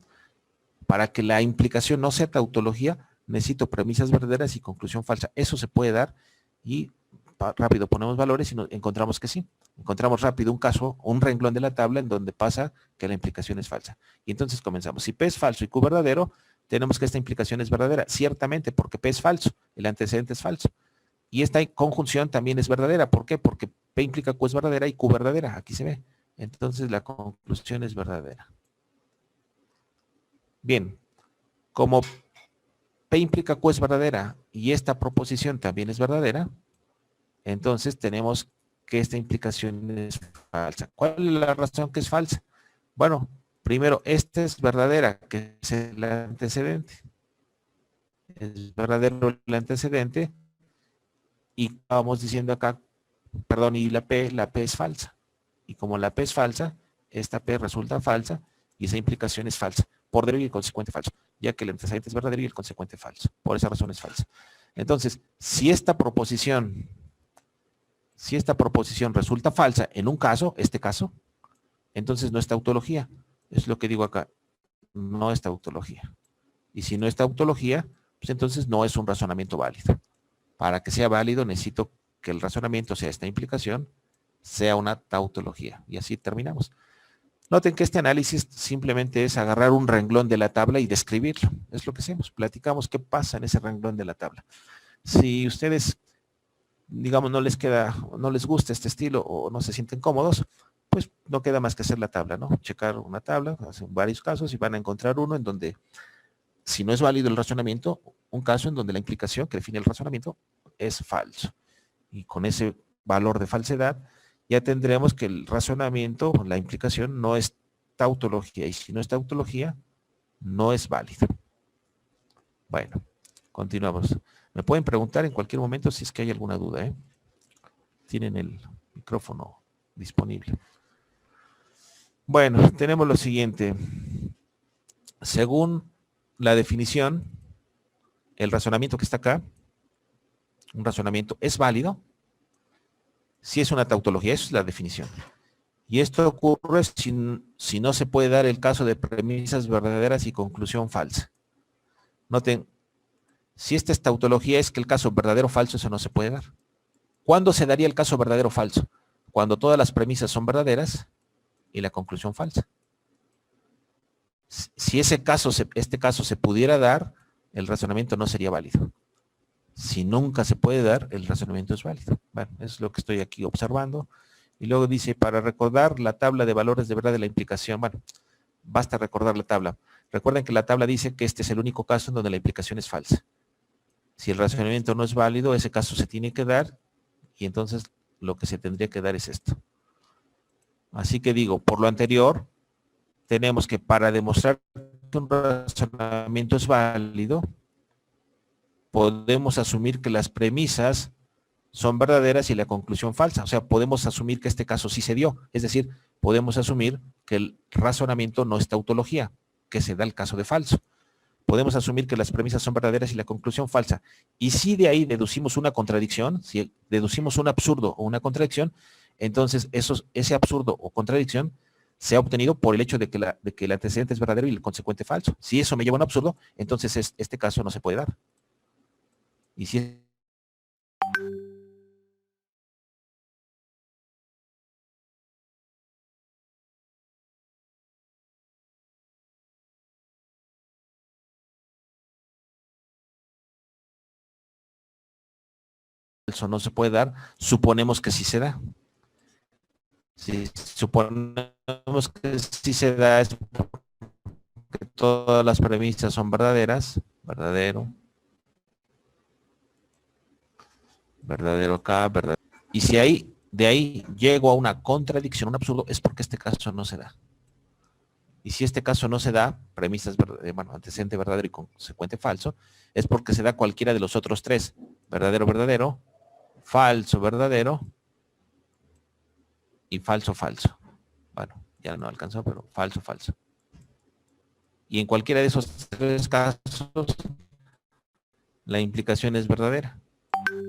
para que la implicación no sea tautología, necesito premisas verdaderas y conclusión falsa. Eso se puede dar y rápido ponemos valores y encontramos que sí. Encontramos rápido un caso, un renglón de la tabla en donde pasa que la implicación es falsa. Y entonces comenzamos. Si P es falso y Q verdadero, tenemos que esta implicación es verdadera. Ciertamente, porque P es falso, el antecedente es falso. Y esta conjunción también es verdadera. ¿Por qué? Porque P implica Q es verdadera y Q verdadera. Aquí se ve. Entonces la conclusión es verdadera. Bien, como P implica Q es verdadera y esta proposición también es verdadera, entonces tenemos que esta implicación es falsa. ¿Cuál es la razón que es falsa? Bueno, primero, esta es verdadera, que es el antecedente. Es verdadero el antecedente y vamos diciendo acá, perdón, y la P es falsa. Y como la P es falsa, esta P resulta falsa y esa implicación es falsa. Por verdadero y el consecuente falso, ya que el antecedente es verdadero y el consecuente falso. Por esa razón es falsa. Entonces, si esta proposición resulta falsa en un caso, este caso, entonces no es tautología. Es lo que digo acá. No es tautología. Y si no es tautología, pues entonces no es un razonamiento válido. Para que sea válido necesito que el razonamiento, o sea, esta implicación, sea una tautología. Y así terminamos. Noten que este análisis simplemente es agarrar un renglón de la tabla y describirlo. Es lo que hacemos. Platicamos qué pasa en ese renglón de la tabla. Si ustedes, digamos, no les gusta este estilo o no se sienten cómodos, pues no queda más que hacer la tabla, ¿no? Checar una tabla, hacen varios casos y van a encontrar uno en donde, si no es válido el razonamiento, un caso en donde la implicación que define el razonamiento es falso. Y con ese valor de falsedad, ya tendremos que el razonamiento, la implicación, no es tautología. Y si no es tautología, no es válido. Bueno, continuamos. Me pueden preguntar en cualquier momento si es que hay alguna duda, ¿eh? Tienen el micrófono disponible. Bueno, tenemos lo siguiente. Según la definición, el razonamiento que está acá, un razonamiento es válido si es una tautología, eso es la definición. Y esto ocurre si no se puede dar el caso de premisas verdaderas y conclusión falsa. Noten, si esta es tautología, es que el caso verdadero o falso, eso no se puede dar. ¿Cuándo se daría el caso verdadero o falso? Cuando todas las premisas son verdaderas y la conclusión falsa. Si este caso se pudiera dar, el razonamiento no sería válido. Si nunca se puede dar, el razonamiento es válido. Bueno, eso es lo que estoy aquí observando. Y luego dice, para recordar la tabla de valores de verdad de la implicación, bueno, basta recordar la tabla. Recuerden que la tabla dice que este es el único caso en donde la implicación es falsa. Si el razonamiento no es válido, ese caso se tiene que dar y entonces lo que se tendría que dar es esto. Así que digo, por lo anterior, tenemos que para demostrar que un razonamiento es válido, podemos asumir que las premisas son verdaderas y la conclusión falsa. O sea, podemos asumir que este caso sí se dio. Es decir, podemos asumir que el razonamiento no es tautología, que se da el caso de falso. Podemos asumir que las premisas son verdaderas y la conclusión falsa. Y si de ahí deducimos una contradicción, si deducimos un absurdo o una contradicción, entonces ese absurdo o contradicción se ha obtenido por el hecho de que el antecedente es verdadero y el consecuente falso. Si eso me lleva a un absurdo, entonces este caso no se puede dar. Y si falso no se puede dar, suponemos que sí se da. Si suponemos que sí se da, es porque todas las premisas son verdaderas, verdadero acá, verdadero. Y si de ahí llego a una contradicción, un absurdo, es porque este caso no se da. Y si este caso no se da, premisas, bueno, antecedente verdadero y consecuente falso, es porque se da cualquiera de los otros tres, verdadero, verdadero, falso, verdadero y falso, falso. Bueno, ya no alcanzó, pero falso, falso. Y en cualquiera de esos tres casos, la implicación es verdadera.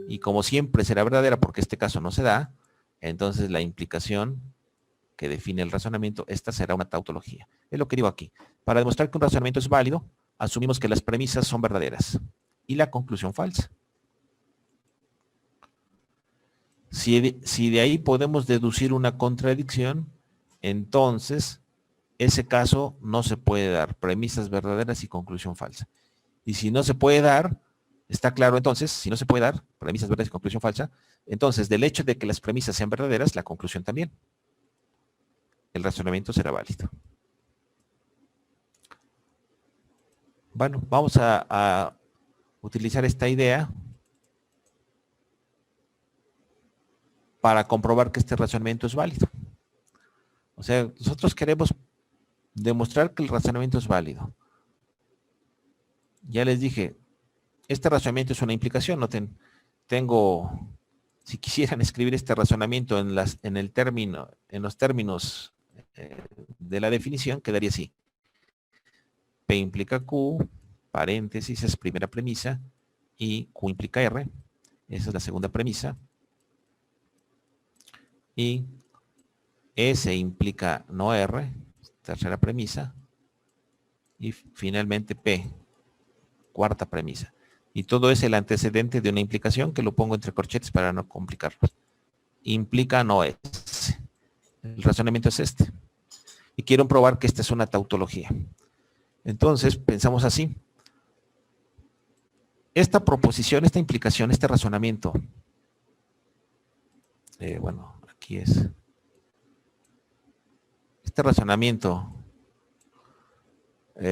Y como siempre será verdadera porque este caso no se da, entonces la implicación que define el razonamiento, esta será una tautología. Es lo que digo aquí. Para demostrar que un razonamiento es válido, asumimos que las premisas son verdaderas y la conclusión falsa. Si de ahí podemos deducir una contradicción, entonces ese caso no se puede dar. Premisas verdaderas y conclusión falsa. Y si no se puede dar, está claro entonces, si no se puede dar premisas verdaderas y conclusión falsa, entonces del hecho de que las premisas sean verdaderas, la conclusión también. El razonamiento será válido. Bueno, vamos a utilizar esta idea para comprobar que este razonamiento es válido. O sea, nosotros queremos demostrar que el razonamiento es válido. Ya les dije, este razonamiento es una implicación. Noten, si quisieran escribir este razonamiento en los términos de la definición, quedaría así. P implica Q, paréntesis, es primera premisa, y Q implica R, esa es la segunda premisa, y S implica no R, tercera premisa, y finalmente P, cuarta premisa. Y todo es el antecedente de una implicación que lo pongo entre corchetes para no complicarlo. Implica no es. El razonamiento es este. Y quiero probar que esta es una tautología. Entonces, pensamos así. Esta proposición, esta implicación, este razonamiento, bueno, aquí es. Este razonamiento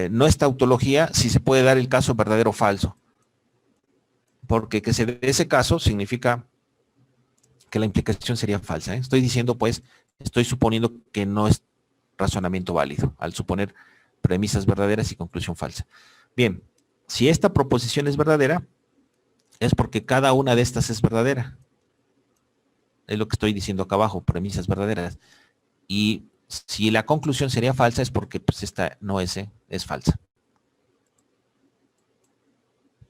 no es tautología si se puede dar el caso verdadero o falso. Porque que se dé ese caso significa que la implicación sería falsa. Estoy diciendo, pues, estoy suponiendo que no es razonamiento válido, al suponer premisas verdaderas y conclusión falsa. Bien, si esta proposición es verdadera, es porque cada una de estas es verdadera. Es lo que estoy diciendo acá abajo, premisas verdaderas. Y si la conclusión sería falsa, es porque pues, esta no es falsa.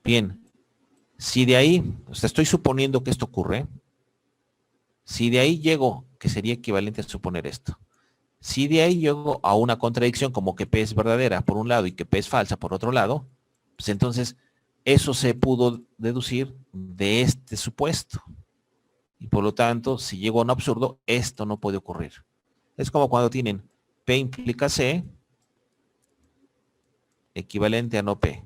Bien, Si de ahí, o sea, estoy suponiendo que esto ocurre, si de ahí llego, que sería equivalente a suponer esto, si de ahí llego a una contradicción como que P es verdadera por un lado y que P es falsa por otro lado, pues entonces eso se pudo deducir de este supuesto. Y por lo tanto, si llego a un absurdo, esto no puede ocurrir. Es como cuando tienen P implica C, equivalente a no P.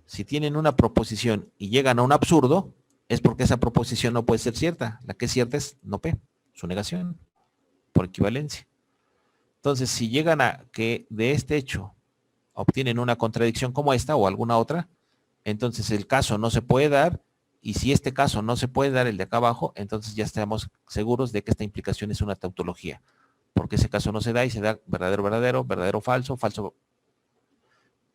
Si tienen una proposición y llegan a un absurdo, es porque esa proposición no puede ser cierta. La que es cierta es no P, su negación, por equivalencia. Entonces, si llegan a que de este hecho obtienen una contradicción como esta o alguna otra, entonces el caso no se puede dar, y si este caso no se puede dar, el de acá abajo, entonces ya estamos seguros de que esta implicación es una tautología, porque ese caso no se da y se da verdadero, verdadero, verdadero, falso, falso,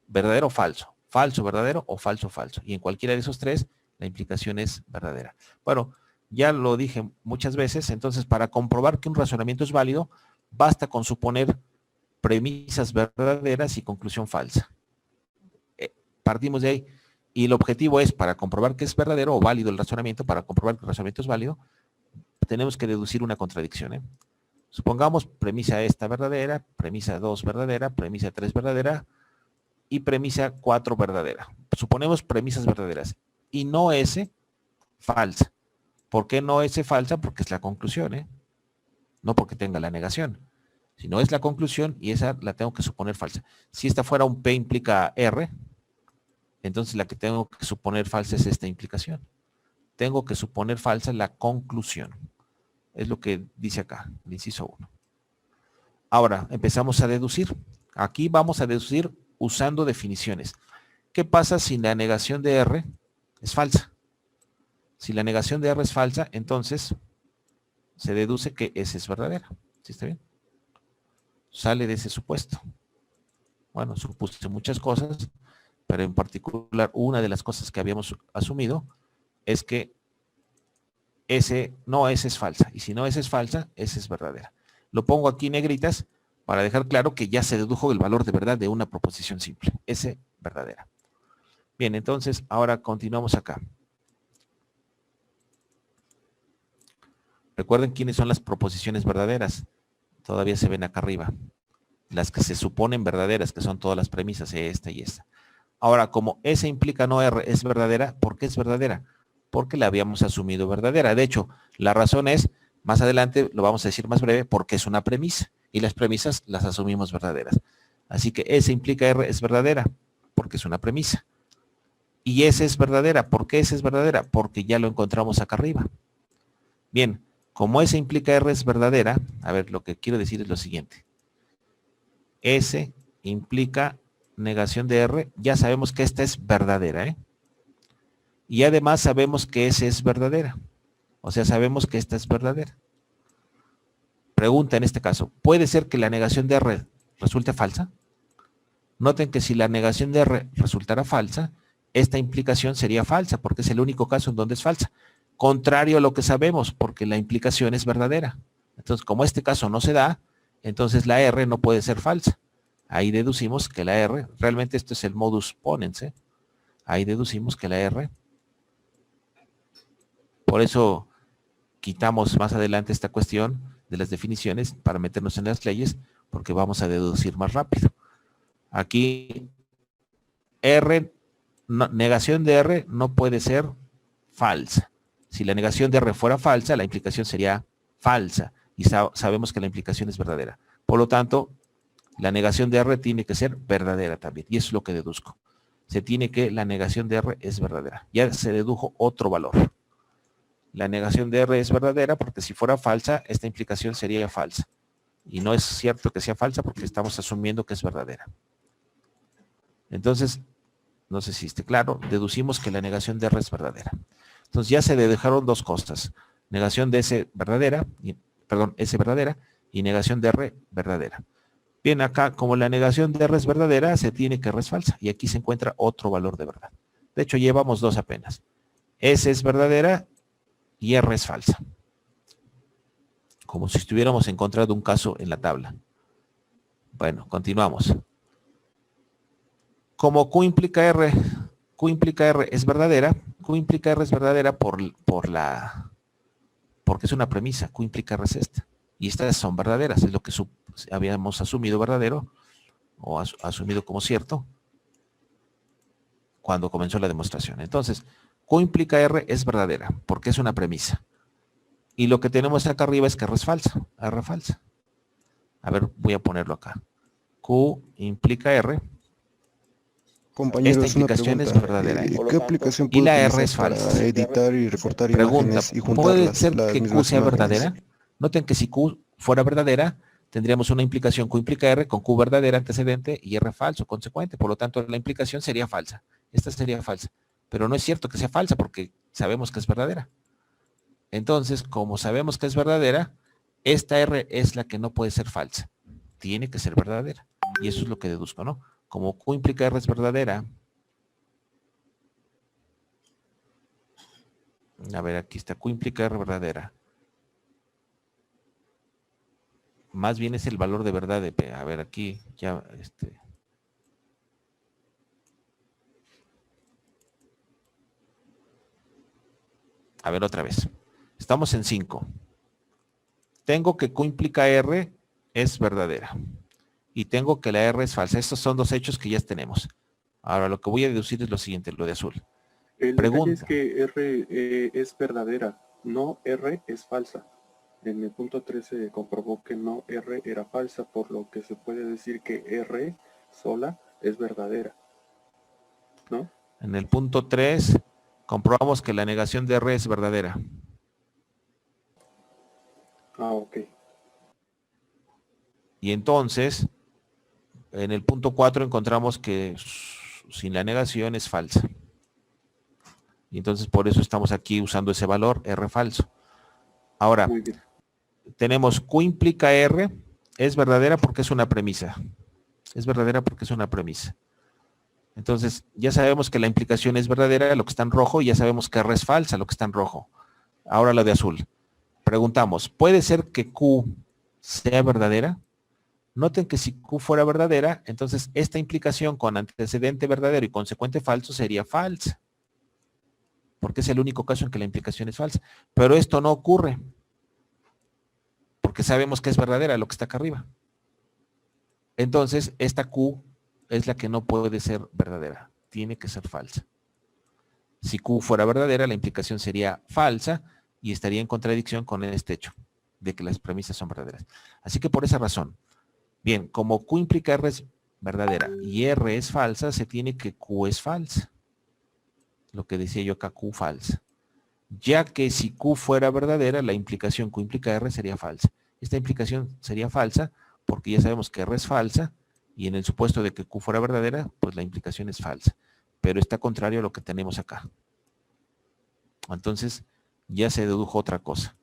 verdadero, falso, falso, verdadero o falso, falso. Y en cualquiera de esos tres, la implicación es verdadera. Bueno, ya lo dije muchas veces, entonces para comprobar que un razonamiento es válido, basta con suponer premisas verdaderas y conclusión falsa. Partimos de ahí. Y el objetivo es, para comprobar que es verdadero o válido el razonamiento, para comprobar que el razonamiento es válido, tenemos que deducir una contradicción. Supongamos premisa esta verdadera, premisa 2 verdadera, premisa 3 verdadera y premisa 4 verdadera. Suponemos premisas verdaderas y no S falsa. ¿Por qué no S falsa? Porque es la conclusión, no porque tenga la negación. Si no es la conclusión y esa la tengo que suponer falsa. Si esta fuera un P implica R, entonces la que tengo que suponer falsa es esta implicación. Tengo que suponer falsa la conclusión. Es lo que dice acá, el inciso 1. Ahora, empezamos a deducir. Aquí vamos a deducir usando definiciones. ¿Qué pasa si la negación de R es falsa? Si la negación de R es falsa, entonces se deduce que S es verdadera. ¿Sí está bien? Sale de ese supuesto. Bueno, supuse muchas cosas, pero en particular una de las cosas que habíamos asumido es que S es falsa. Y si no S es falsa, S es verdadera. Lo pongo aquí en negritas para dejar claro que ya se dedujo el valor de verdad de una proposición simple. S verdadera. Bien, entonces ahora continuamos acá. Recuerden quiénes son las proposiciones verdaderas. Todavía se ven acá arriba. Las que se suponen verdaderas, que son todas las premisas, esta y esta. Ahora, como S implica no R es verdadera, ¿por qué es verdadera? Porque la habíamos asumido verdadera. De hecho, la razón es, más adelante lo vamos a decir más breve, porque es una premisa. Y las premisas las asumimos verdaderas. Así que S implica R es verdadera, porque es una premisa. Y S es verdadera. ¿Por qué S es verdadera? Porque ya lo encontramos acá arriba. Bien, como S implica R es verdadera, a ver, lo que quiero decir es lo siguiente. S implica negación de R, ya sabemos que esta es verdadera, y además sabemos que S es verdadera, o sea, sabemos que esta es verdadera. Pregunta en este caso, ¿puede ser que la negación de R resulte falsa? Noten que si la negación de R resultara falsa, esta implicación sería falsa, porque es el único caso en donde es falsa, contrario a lo que sabemos, porque la implicación es verdadera. Entonces, como este caso no se da, entonces la R no puede ser falsa. Ahí deducimos que la R, realmente esto es el modus ponens, ahí deducimos que la R, por eso quitamos más adelante esta cuestión de las definiciones para meternos en las leyes, porque vamos a deducir más rápido. Aquí R, negación de R no puede ser falsa. Si la negación de R fuera falsa, la implicación sería falsa, y sabemos que la implicación es verdadera. Por lo tanto, la negación de R tiene que ser verdadera también, y eso es lo que deduzco. Se tiene que la negación de R es verdadera. Ya se dedujo otro valor. La negación de R es verdadera porque si fuera falsa, esta implicación sería falsa. Y no es cierto que sea falsa porque estamos asumiendo que es verdadera. Entonces, no sé si esté claro, deducimos que la negación de R es verdadera. Entonces ya se dedujeron dos cosas. Negación de S verdadera, S verdadera y negación de R verdadera. Bien, acá como la negación de R es verdadera, se tiene que R es falsa. Y aquí se encuentra otro valor de verdad. De hecho, llevamos dos apenas. S es verdadera y R es falsa. Como si estuviéramos encontrando un caso en la tabla. Bueno, continuamos. Como Q implica R, Q implica R es verdadera. Q implica R es verdadera porque es una premisa. Q implica R es esta. Y estas son verdaderas. Es lo que habíamos asumido verdadero o asumido como cierto cuando comenzó la demostración. Entonces, Q implica R es verdadera porque es una premisa. Y lo que tenemos acá arriba es que R es falsa. R falsa. A ver, voy a ponerlo acá. Q implica R. Compañero, Esta es una implicación es pregunta. verdadera. ¿Qué aplicación Y puedo la R utilizar es falsa. para editar y recortar Pregunta, imágenes y juntar ¿puede ser las que Q mismas sea imágenes? verdadera? Noten que si Q fuera verdadera, tendríamos una implicación Q implica R con Q verdadera antecedente y R falso consecuente. Por lo tanto, la implicación sería falsa. Esta sería falsa. Pero no es cierto que sea falsa porque sabemos que es verdadera. Entonces, como sabemos que es verdadera, esta R es la que no puede ser falsa. Tiene que ser verdadera. Y eso es lo que deduzco, ¿no? Como Q implica R es verdadera. A ver, aquí está. Q implica R verdadera. Más bien es el valor de verdad de P. A ver, aquí ya, A ver, otra vez. Estamos en 5. Tengo que Q implica R es verdadera. Y tengo que la R es falsa. Estos son dos hechos que ya tenemos. Ahora lo que voy a deducir es lo siguiente, lo de azul. El detalle es Pregunta. que R es verdadera, no R es falsa. En el punto 3 se comprobó que no R era falsa, por lo que se puede decir que R sola es verdadera, ¿no? En el punto 3 comprobamos que la negación de R es verdadera. Ah, ok. Y entonces, en el punto 4 encontramos que sin la negación es falsa. Y entonces por eso estamos aquí usando ese valor, R falso. Ahora, Muy bien. tenemos Q implica R, es verdadera porque es una premisa. Es verdadera porque es una premisa. Entonces, ya sabemos que la implicación es verdadera, lo que está en rojo, y ya sabemos que R es falsa, lo que está en rojo. Ahora lo de azul. Preguntamos, ¿puede ser que Q sea verdadera? Noten que si Q fuera verdadera, entonces esta implicación con antecedente verdadero y consecuente falso sería falsa. Porque es el único caso en que la implicación es falsa. Pero esto no ocurre. Porque sabemos que es verdadera lo que está acá arriba. Entonces, esta Q es la que no puede ser verdadera. Tiene que ser falsa. Si Q fuera verdadera, la implicación sería falsa y estaría en contradicción con este hecho de que las premisas son verdaderas. Así que por esa razón, bien, como Q implica R es verdadera y R es falsa, se tiene que Q es falsa. Lo que decía yo acá, Q falsa. Ya que si Q fuera verdadera, la implicación Q implica R sería falsa. Esta implicación sería falsa porque ya sabemos que R es falsa y en el supuesto de que Q fuera verdadera, pues la implicación es falsa. Pero está contrario a lo que tenemos acá. Entonces, ya se dedujo otra cosa.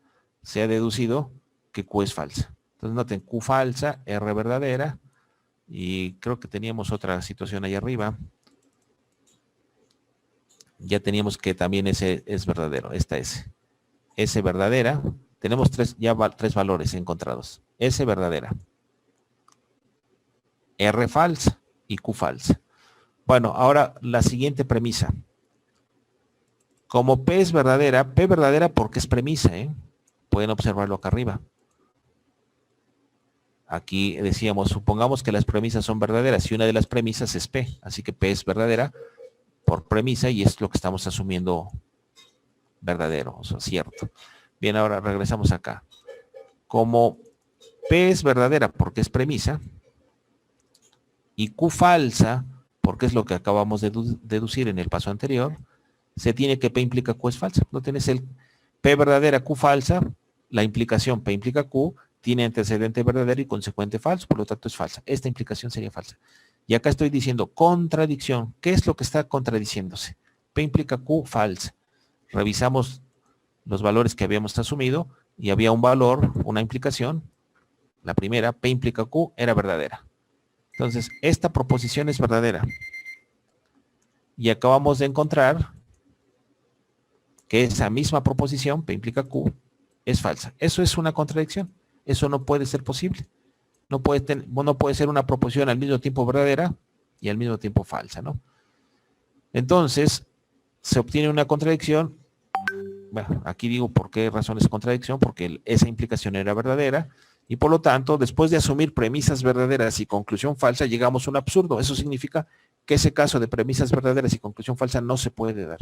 Se ha deducido que Q es falsa. Entonces, noten, Q falsa, R verdadera, y creo que teníamos otra situación ahí arriba. Ya teníamos que también ese es verdadero, esta S. S verdadera, tenemos tres valores encontrados. S verdadera, R falsa y Q falsa. Bueno, ahora la siguiente premisa. Como P es verdadera, P verdadera porque es premisa, ¿eh? Pueden observarlo acá arriba. Aquí decíamos, supongamos que las premisas son verdaderas y una de las premisas es P, así que P es verdadera por premisa y es lo que estamos asumiendo verdadero, o sea, cierto. Bien, ahora regresamos acá. Como P es verdadera porque es premisa y Q falsa porque es lo que acabamos de deducir en el paso anterior, se tiene que P implica Q es falsa. No tienes el P verdadera, Q falsa, la implicación P implica Q, tiene antecedente verdadero y consecuente falso, por lo tanto es falsa. Esta implicación sería falsa. Y acá estoy diciendo contradicción. ¿Qué es lo que está contradiciéndose? P implica Q falsa. Revisamos los valores que habíamos asumido y había un valor, una implicación. La primera, P implica Q, era verdadera. Entonces, esta proposición es verdadera. Y acabamos de encontrar que esa misma proposición, P implica Q, es falsa. Eso es una contradicción. Eso no puede ser posible. No puede ser una proposición al mismo tiempo verdadera y al mismo tiempo falsa, ¿no? Entonces, se obtiene una contradicción. Bueno, aquí digo por qué razón es contradicción, porque esa implicación era verdadera, y por lo tanto, después de asumir premisas verdaderas y conclusión falsa, llegamos a un absurdo. Eso significa que ese caso de premisas verdaderas y conclusión falsa no se puede dar.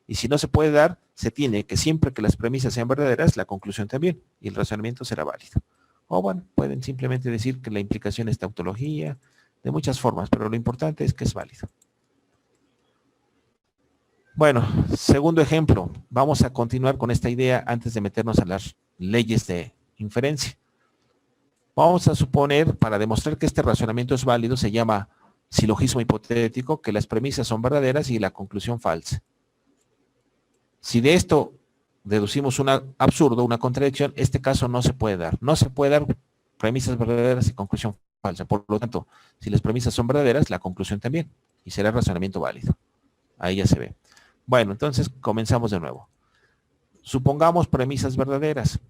Y si no se puede dar, se tiene que siempre que las premisas sean verdaderas, la conclusión también, y el razonamiento será válido. O bueno, pueden simplemente decir que la implicación es tautología, de muchas formas, pero lo importante es que es válido. Bueno, segundo ejemplo, vamos a continuar con esta idea antes de meternos a las leyes de inferencia. Vamos a suponer, para demostrar que este razonamiento es válido, se llama silogismo hipotético, que las premisas son verdaderas y la conclusión falsa. Si de esto deducimos un absurdo, una contradicción, este caso no se puede dar. No se puede dar premisas verdaderas y conclusión falsa. Por lo tanto, si las premisas son verdaderas, la conclusión también. Y será razonamiento válido. Ahí ya se ve. Bueno, entonces comenzamos de nuevo. Supongamos premisas verdaderas.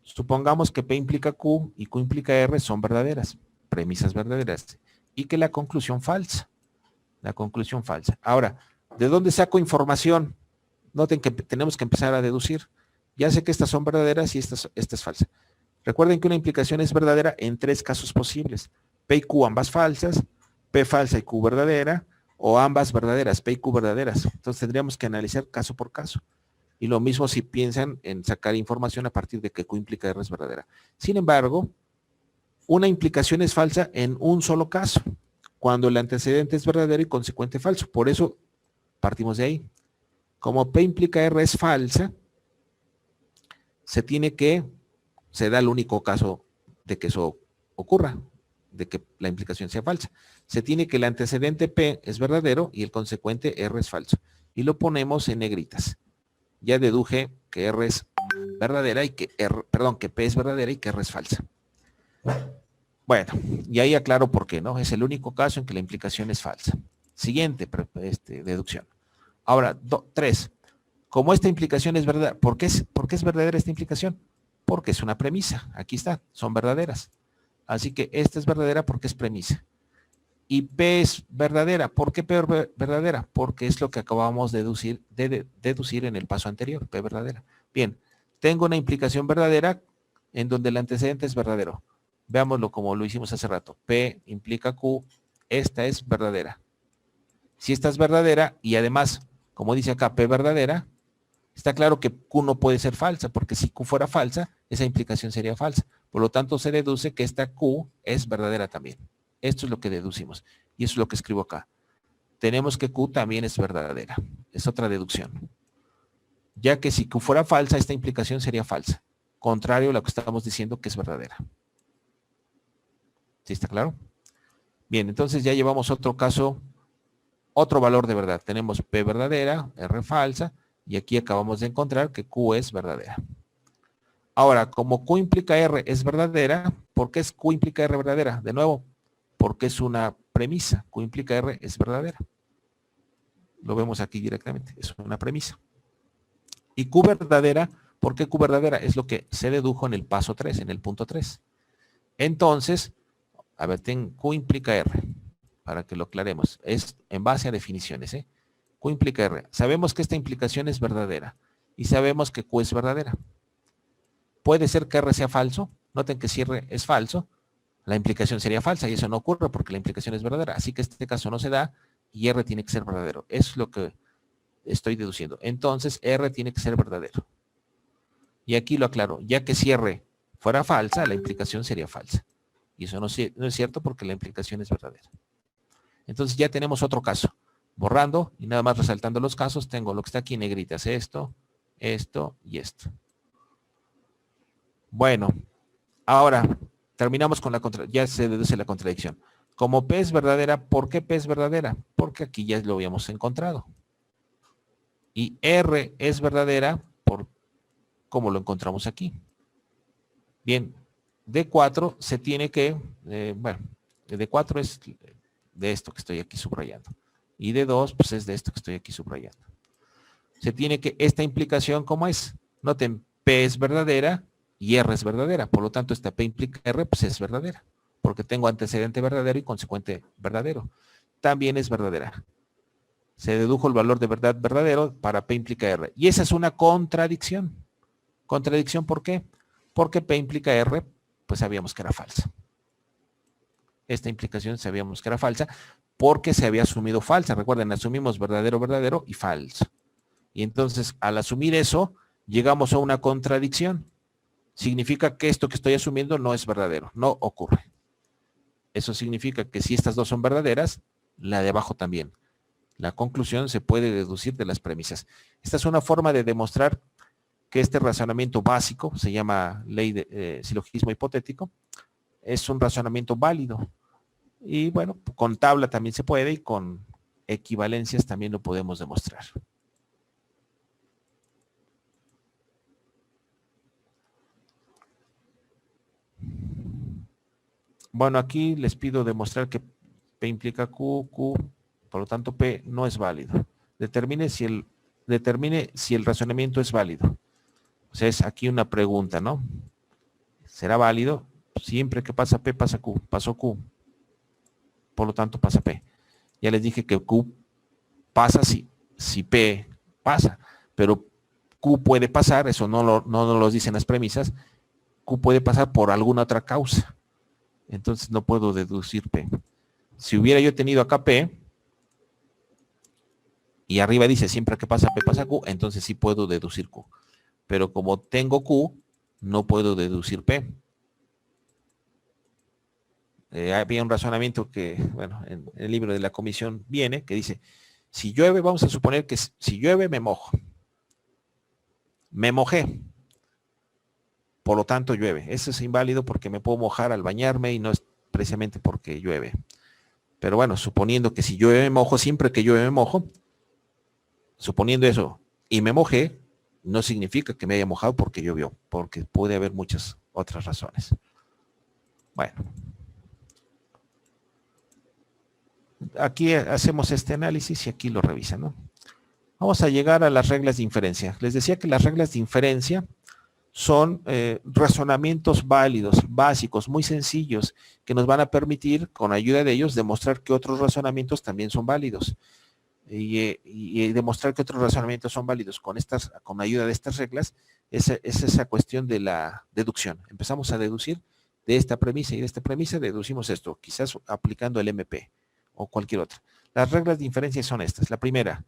Supongamos que P implica Q y Q implica R son verdaderas. Premisas verdaderas. Y que la conclusión falsa. La conclusión falsa. Ahora, ¿de dónde saco información? Noten que tenemos que empezar a deducir. Ya sé que estas son verdaderas y esta es falsa. Recuerden que una implicación es verdadera en tres casos posibles. P y Q ambas falsas, P falsa y Q verdadera, o ambas verdaderas, P y Q verdaderas. Entonces tendríamos que analizar caso por caso. Y lo mismo si piensan en sacar información a partir de que Q implica R es verdadera. Sin embargo, una implicación es falsa en un solo caso, cuando el antecedente es verdadero y consecuente falso. Por eso partimos de ahí. Como P implica R es falsa, se da el único caso de que eso ocurra, de que la implicación sea falsa. Se tiene que el antecedente P es verdadero y el consecuente R es falso. Y lo ponemos en negritas. Ya deduje que R es verdadera y que que P es verdadera y que R es falsa. Bueno, y ahí aclaro por qué, ¿no? Es el único caso en que la implicación es falsa. Siguiente deducción. Ahora, 3. Como esta implicación es verdadera, ¿por qué es verdadera esta implicación? Porque es una premisa. Aquí está, son verdaderas. Así que esta es verdadera porque es premisa. Y P es verdadera. ¿Por qué P es verdadera? Porque es lo que acabamos de deducir en el paso anterior, P verdadera. Bien, tengo una implicación verdadera en donde el antecedente es verdadero. Veámoslo como lo hicimos hace rato. P implica Q, esta es verdadera. Si esta es verdadera y además, como dice acá, P verdadera, está claro que Q no puede ser falsa, porque si Q fuera falsa, esa implicación sería falsa. Por lo tanto, se deduce que esta Q es verdadera también. Esto es lo que deducimos. Y eso es lo que escribo acá. Tenemos que Q también es verdadera. Es otra deducción. Ya que si Q fuera falsa, esta implicación sería falsa. Contrario a lo que estamos diciendo que es verdadera. ¿Sí está claro? Bien, entonces ya llevamos otro caso, otro valor de verdad. Tenemos P verdadera, R falsa, y aquí acabamos de encontrar que Q es verdadera. Ahora, como Q implica R es verdadera, ¿por qué es Q implica R verdadera? De nuevo, porque es una premisa. Q implica R es verdadera. Lo vemos aquí directamente, es una premisa. Y Q verdadera, ¿por qué Q verdadera? Es lo que se dedujo en el paso 3, en el punto 3. Entonces, a ver, Q implica R, para que lo aclaremos. Es en base a definiciones, ¿eh? Q implica R. Sabemos que esta implicación es verdadera y sabemos que Q es verdadera. Puede ser que R sea falso. Noten que si R es falso, la implicación sería falsa y eso no ocurre porque la implicación es verdadera. Así que este caso no se da y R tiene que ser verdadero. Eso es lo que estoy deduciendo. Entonces R tiene que ser verdadero. Y aquí lo aclaro. Ya que si R fuera falsa, la implicación sería falsa. Y eso no es cierto porque la implicación es verdadera. Entonces ya tenemos otro caso. Borrando y nada más resaltando los casos, tengo lo que está aquí en negritas. Esto, esto y esto. Bueno, ahora terminamos con ya se deduce la contradicción. Como P es verdadera, ¿por qué P es verdadera? Porque aquí ya lo habíamos encontrado. Y R es verdadera por cómo lo encontramos aquí. Bien, D4 se tiene que, bueno, D4 es de esto que estoy aquí subrayando. Y D2 pues es de esto que estoy aquí subrayando. Se tiene que, esta implicación, ¿cómo es? Noten, P es verdadera y R es verdadera. Por lo tanto, esta P implica R, pues es verdadera. Porque tengo antecedente verdadero y consecuente verdadero. También es verdadera. Se dedujo el valor de verdad verdadero para P implica R. Y esa es una contradicción. ¿Contradicción por qué? Porque P implica R, pues sabíamos que era falsa. Esta implicación sabíamos que era falsa porque se había asumido falsa. Recuerden, asumimos verdadero, verdadero y falso. Y entonces, al asumir eso, llegamos a una contradicción. Significa que esto que estoy asumiendo no es verdadero, no ocurre. Eso significa que si estas dos son verdaderas, la de abajo también. La conclusión se puede deducir de las premisas. Esta es una forma de demostrar que este razonamiento básico, se llama ley de silogismo hipotético, es un razonamiento válido. Y bueno, con tabla también se puede y con equivalencias también lo podemos demostrar. Bueno, aquí les pido demostrar que P implica Q, Q, por lo tanto P no es válido. Determine si el razonamiento es válido. O sea, es aquí una pregunta, ¿no? ¿Será válido? Siempre que pasa P, pasa Q. Pasó Q. Por lo tanto, pasa P. Ya les dije que Q pasa si P pasa. Pero Q puede pasar, eso no nos lo dicen las premisas. Q puede pasar por alguna otra causa. Entonces no puedo deducir P. Si hubiera yo tenido acá P, y arriba dice siempre que pasa P, pasa Q, entonces sí puedo deducir Q. Pero como tengo Q, no puedo deducir P. Había un razonamiento que, bueno, en el libro de la comisión viene, que dice, si llueve, vamos a suponer que si llueve me mojo. Me mojé. Por lo tanto llueve. Eso es inválido porque me puedo mojar al bañarme y no es precisamente porque llueve. Pero bueno, suponiendo que si llueve me mojo, siempre que llueve me mojo, suponiendo eso, y me mojé, no significa que me haya mojado porque llovió, porque puede haber muchas otras razones. Bueno. Aquí hacemos este análisis y aquí lo revisan, ¿no? Vamos a llegar a las reglas de inferencia. Les decía que las reglas de inferencia son razonamientos válidos, básicos, muy sencillos, que nos van a permitir, con ayuda de ellos, demostrar que otros razonamientos también son válidos. Y demostrar que otros razonamientos son válidos con ayuda de estas reglas, es esa cuestión de la deducción. Empezamos a deducir de esta premisa y de esta premisa deducimos esto, quizás aplicando el MP o cualquier otra. Las reglas de inferencia son estas. La primera,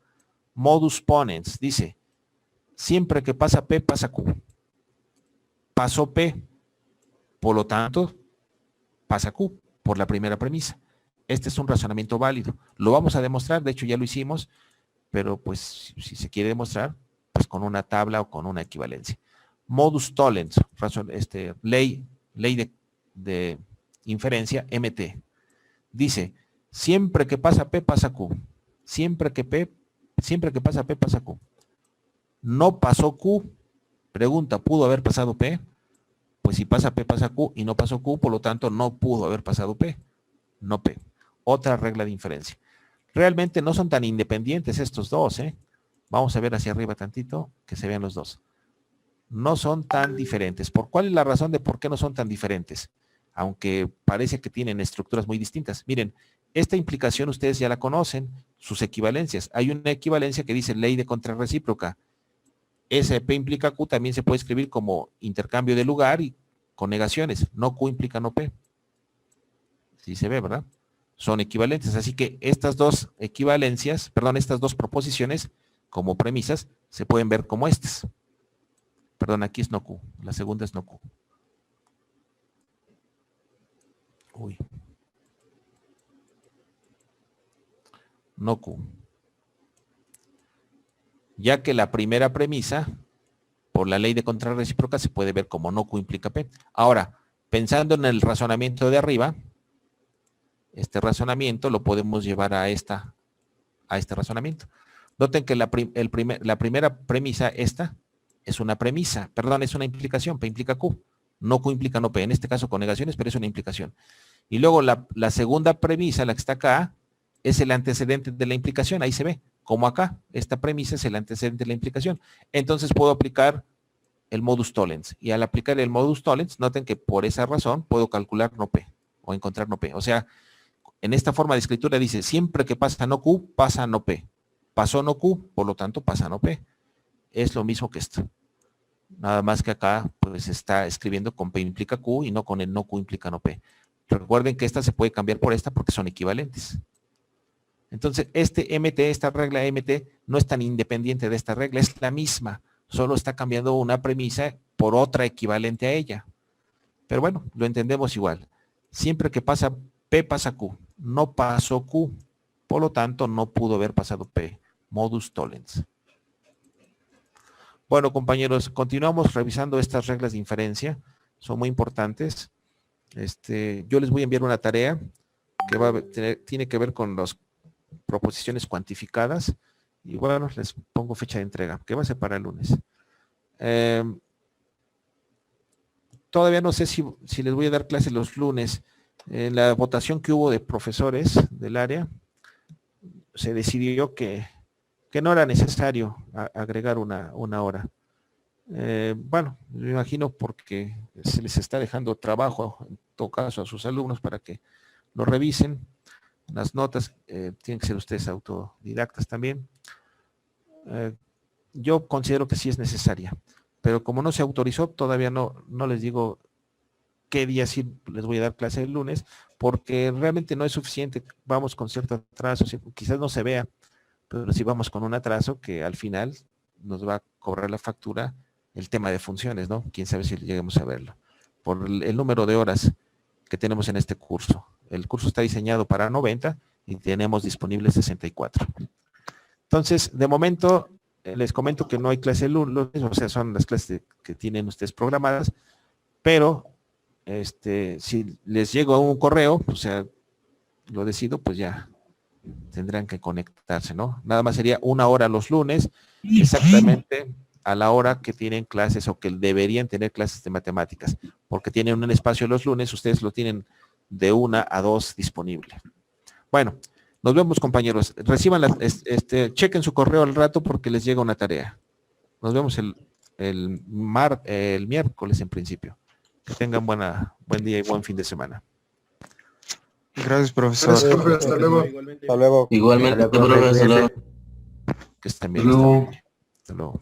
modus ponens, dice, siempre que pasa P, pasa Q. Pasó P, por lo tanto, pasa Q, por la primera premisa. Este es un razonamiento válido. Lo vamos a demostrar, de hecho ya lo hicimos, pero pues si se quiere demostrar, pues con una tabla o con una equivalencia. Modus tollens, ley de inferencia, MT. Dice, siempre que pasa P, pasa Q. Siempre que pasa P, pasa Q. No pasó Q. Pregunta, ¿pudo haber pasado P? Pues si pasa P, pasa Q y no pasó Q, por lo tanto no pudo haber pasado P. No P. Otra regla de inferencia. Realmente no son tan independientes estos dos, ¿eh? Vamos a ver hacia arriba tantito, que se vean los dos. No son tan diferentes. ¿Cuál es la razón de por qué no son tan diferentes? Aunque parece que tienen estructuras muy distintas. Miren, esta implicación ustedes ya la conocen, sus equivalencias. Hay una equivalencia que dice ley de contrarrecíproca. Ese P implica Q también se puede escribir como intercambio de lugar y con negaciones. No Q implica no P. Sí se ve, ¿verdad? Son equivalentes. Así que estas dos equivalencias, perdón, estas dos proposiciones como premisas se pueden ver como estas. Perdón, aquí es no Q. La segunda es no Q. Uy. No Q. Ya que la primera premisa, por la ley de contrarrecíproca, se puede ver como no Q implica P. Ahora, pensando en el razonamiento de arriba, este razonamiento lo podemos llevar a este razonamiento. Noten que la primera premisa, esta, es una premisa, perdón, es una implicación, P implica Q. No Q implica no P, en este caso con negaciones, pero es una implicación. Y luego la segunda premisa, la que está acá, es el antecedente de la implicación, ahí se ve, como acá, esta premisa es el antecedente de la implicación. Entonces puedo aplicar el modus tollens, y al aplicar el modus tollens, noten que por esa razón puedo calcular no P, o encontrar no P. O sea, en esta forma de escritura dice, siempre que pasa no Q, pasa no P. pasó no Q, por lo tanto pasa no P. Es lo mismo que esto. Nada más que acá pues está escribiendo con P implica Q y no con el no Q implica no P. Recuerden que esta se puede cambiar por esta porque son equivalentes. Entonces, este MT, esta regla MT, no es tan independiente de esta regla, es la misma. Solo está cambiando una premisa por otra equivalente a ella. Pero bueno, lo entendemos igual. Siempre que pasa P, pasa Q. No pasó Q. Por lo tanto, no pudo haber pasado P. Modus tollens. Bueno, compañeros, continuamos revisando estas reglas de inferencia. Son muy importantes. Yo les voy a enviar una tarea que tiene que ver con las proposiciones cuantificadas. Y bueno, les pongo fecha de entrega, que va a ser para el lunes. Todavía no sé si les voy a dar clases los lunes. En la votación que hubo de profesores del área, se decidió que no era necesario agregar una hora. Bueno, me imagino porque se les está dejando trabajo, en todo caso, a sus alumnos para que lo revisen. Las notas tienen que ser ustedes autodidactas también. Yo considero que sí es necesaria, pero como no se autorizó, todavía no les digo qué día sí les voy a dar clase el lunes, porque realmente no es suficiente. Vamos con cierto atraso, quizás no se vea, pero sí vamos con un atraso que al final nos va a cobrar la factura el tema de funciones, ¿no? Quién sabe si lleguemos a verlo. Por el número de horas que tenemos en este curso. El curso está diseñado para 90 y tenemos disponibles 64. Entonces, de momento, les comento que no hay clase el lunes, o sea, son las clases que tienen ustedes programadas, pero si les llego a un correo, o sea, lo decido, pues ya tendrán que conectarse, ¿no? Nada más sería una hora los lunes, exactamente a la hora que tienen clases o que deberían tener clases de matemáticas, porque tienen un espacio los lunes, ustedes lo tienen de 1 a 2 disponible. Bueno, nos vemos, compañeros. Reciban chequen su correo al rato porque les llega una tarea. Nos vemos el miércoles en principio. Que tengan buen día y buen fin de semana. Gracias, profesor. Gracias, profe. Hasta luego. Hasta luego. Igualmente, profe, hasta luego. Que estén bien. Hasta luego.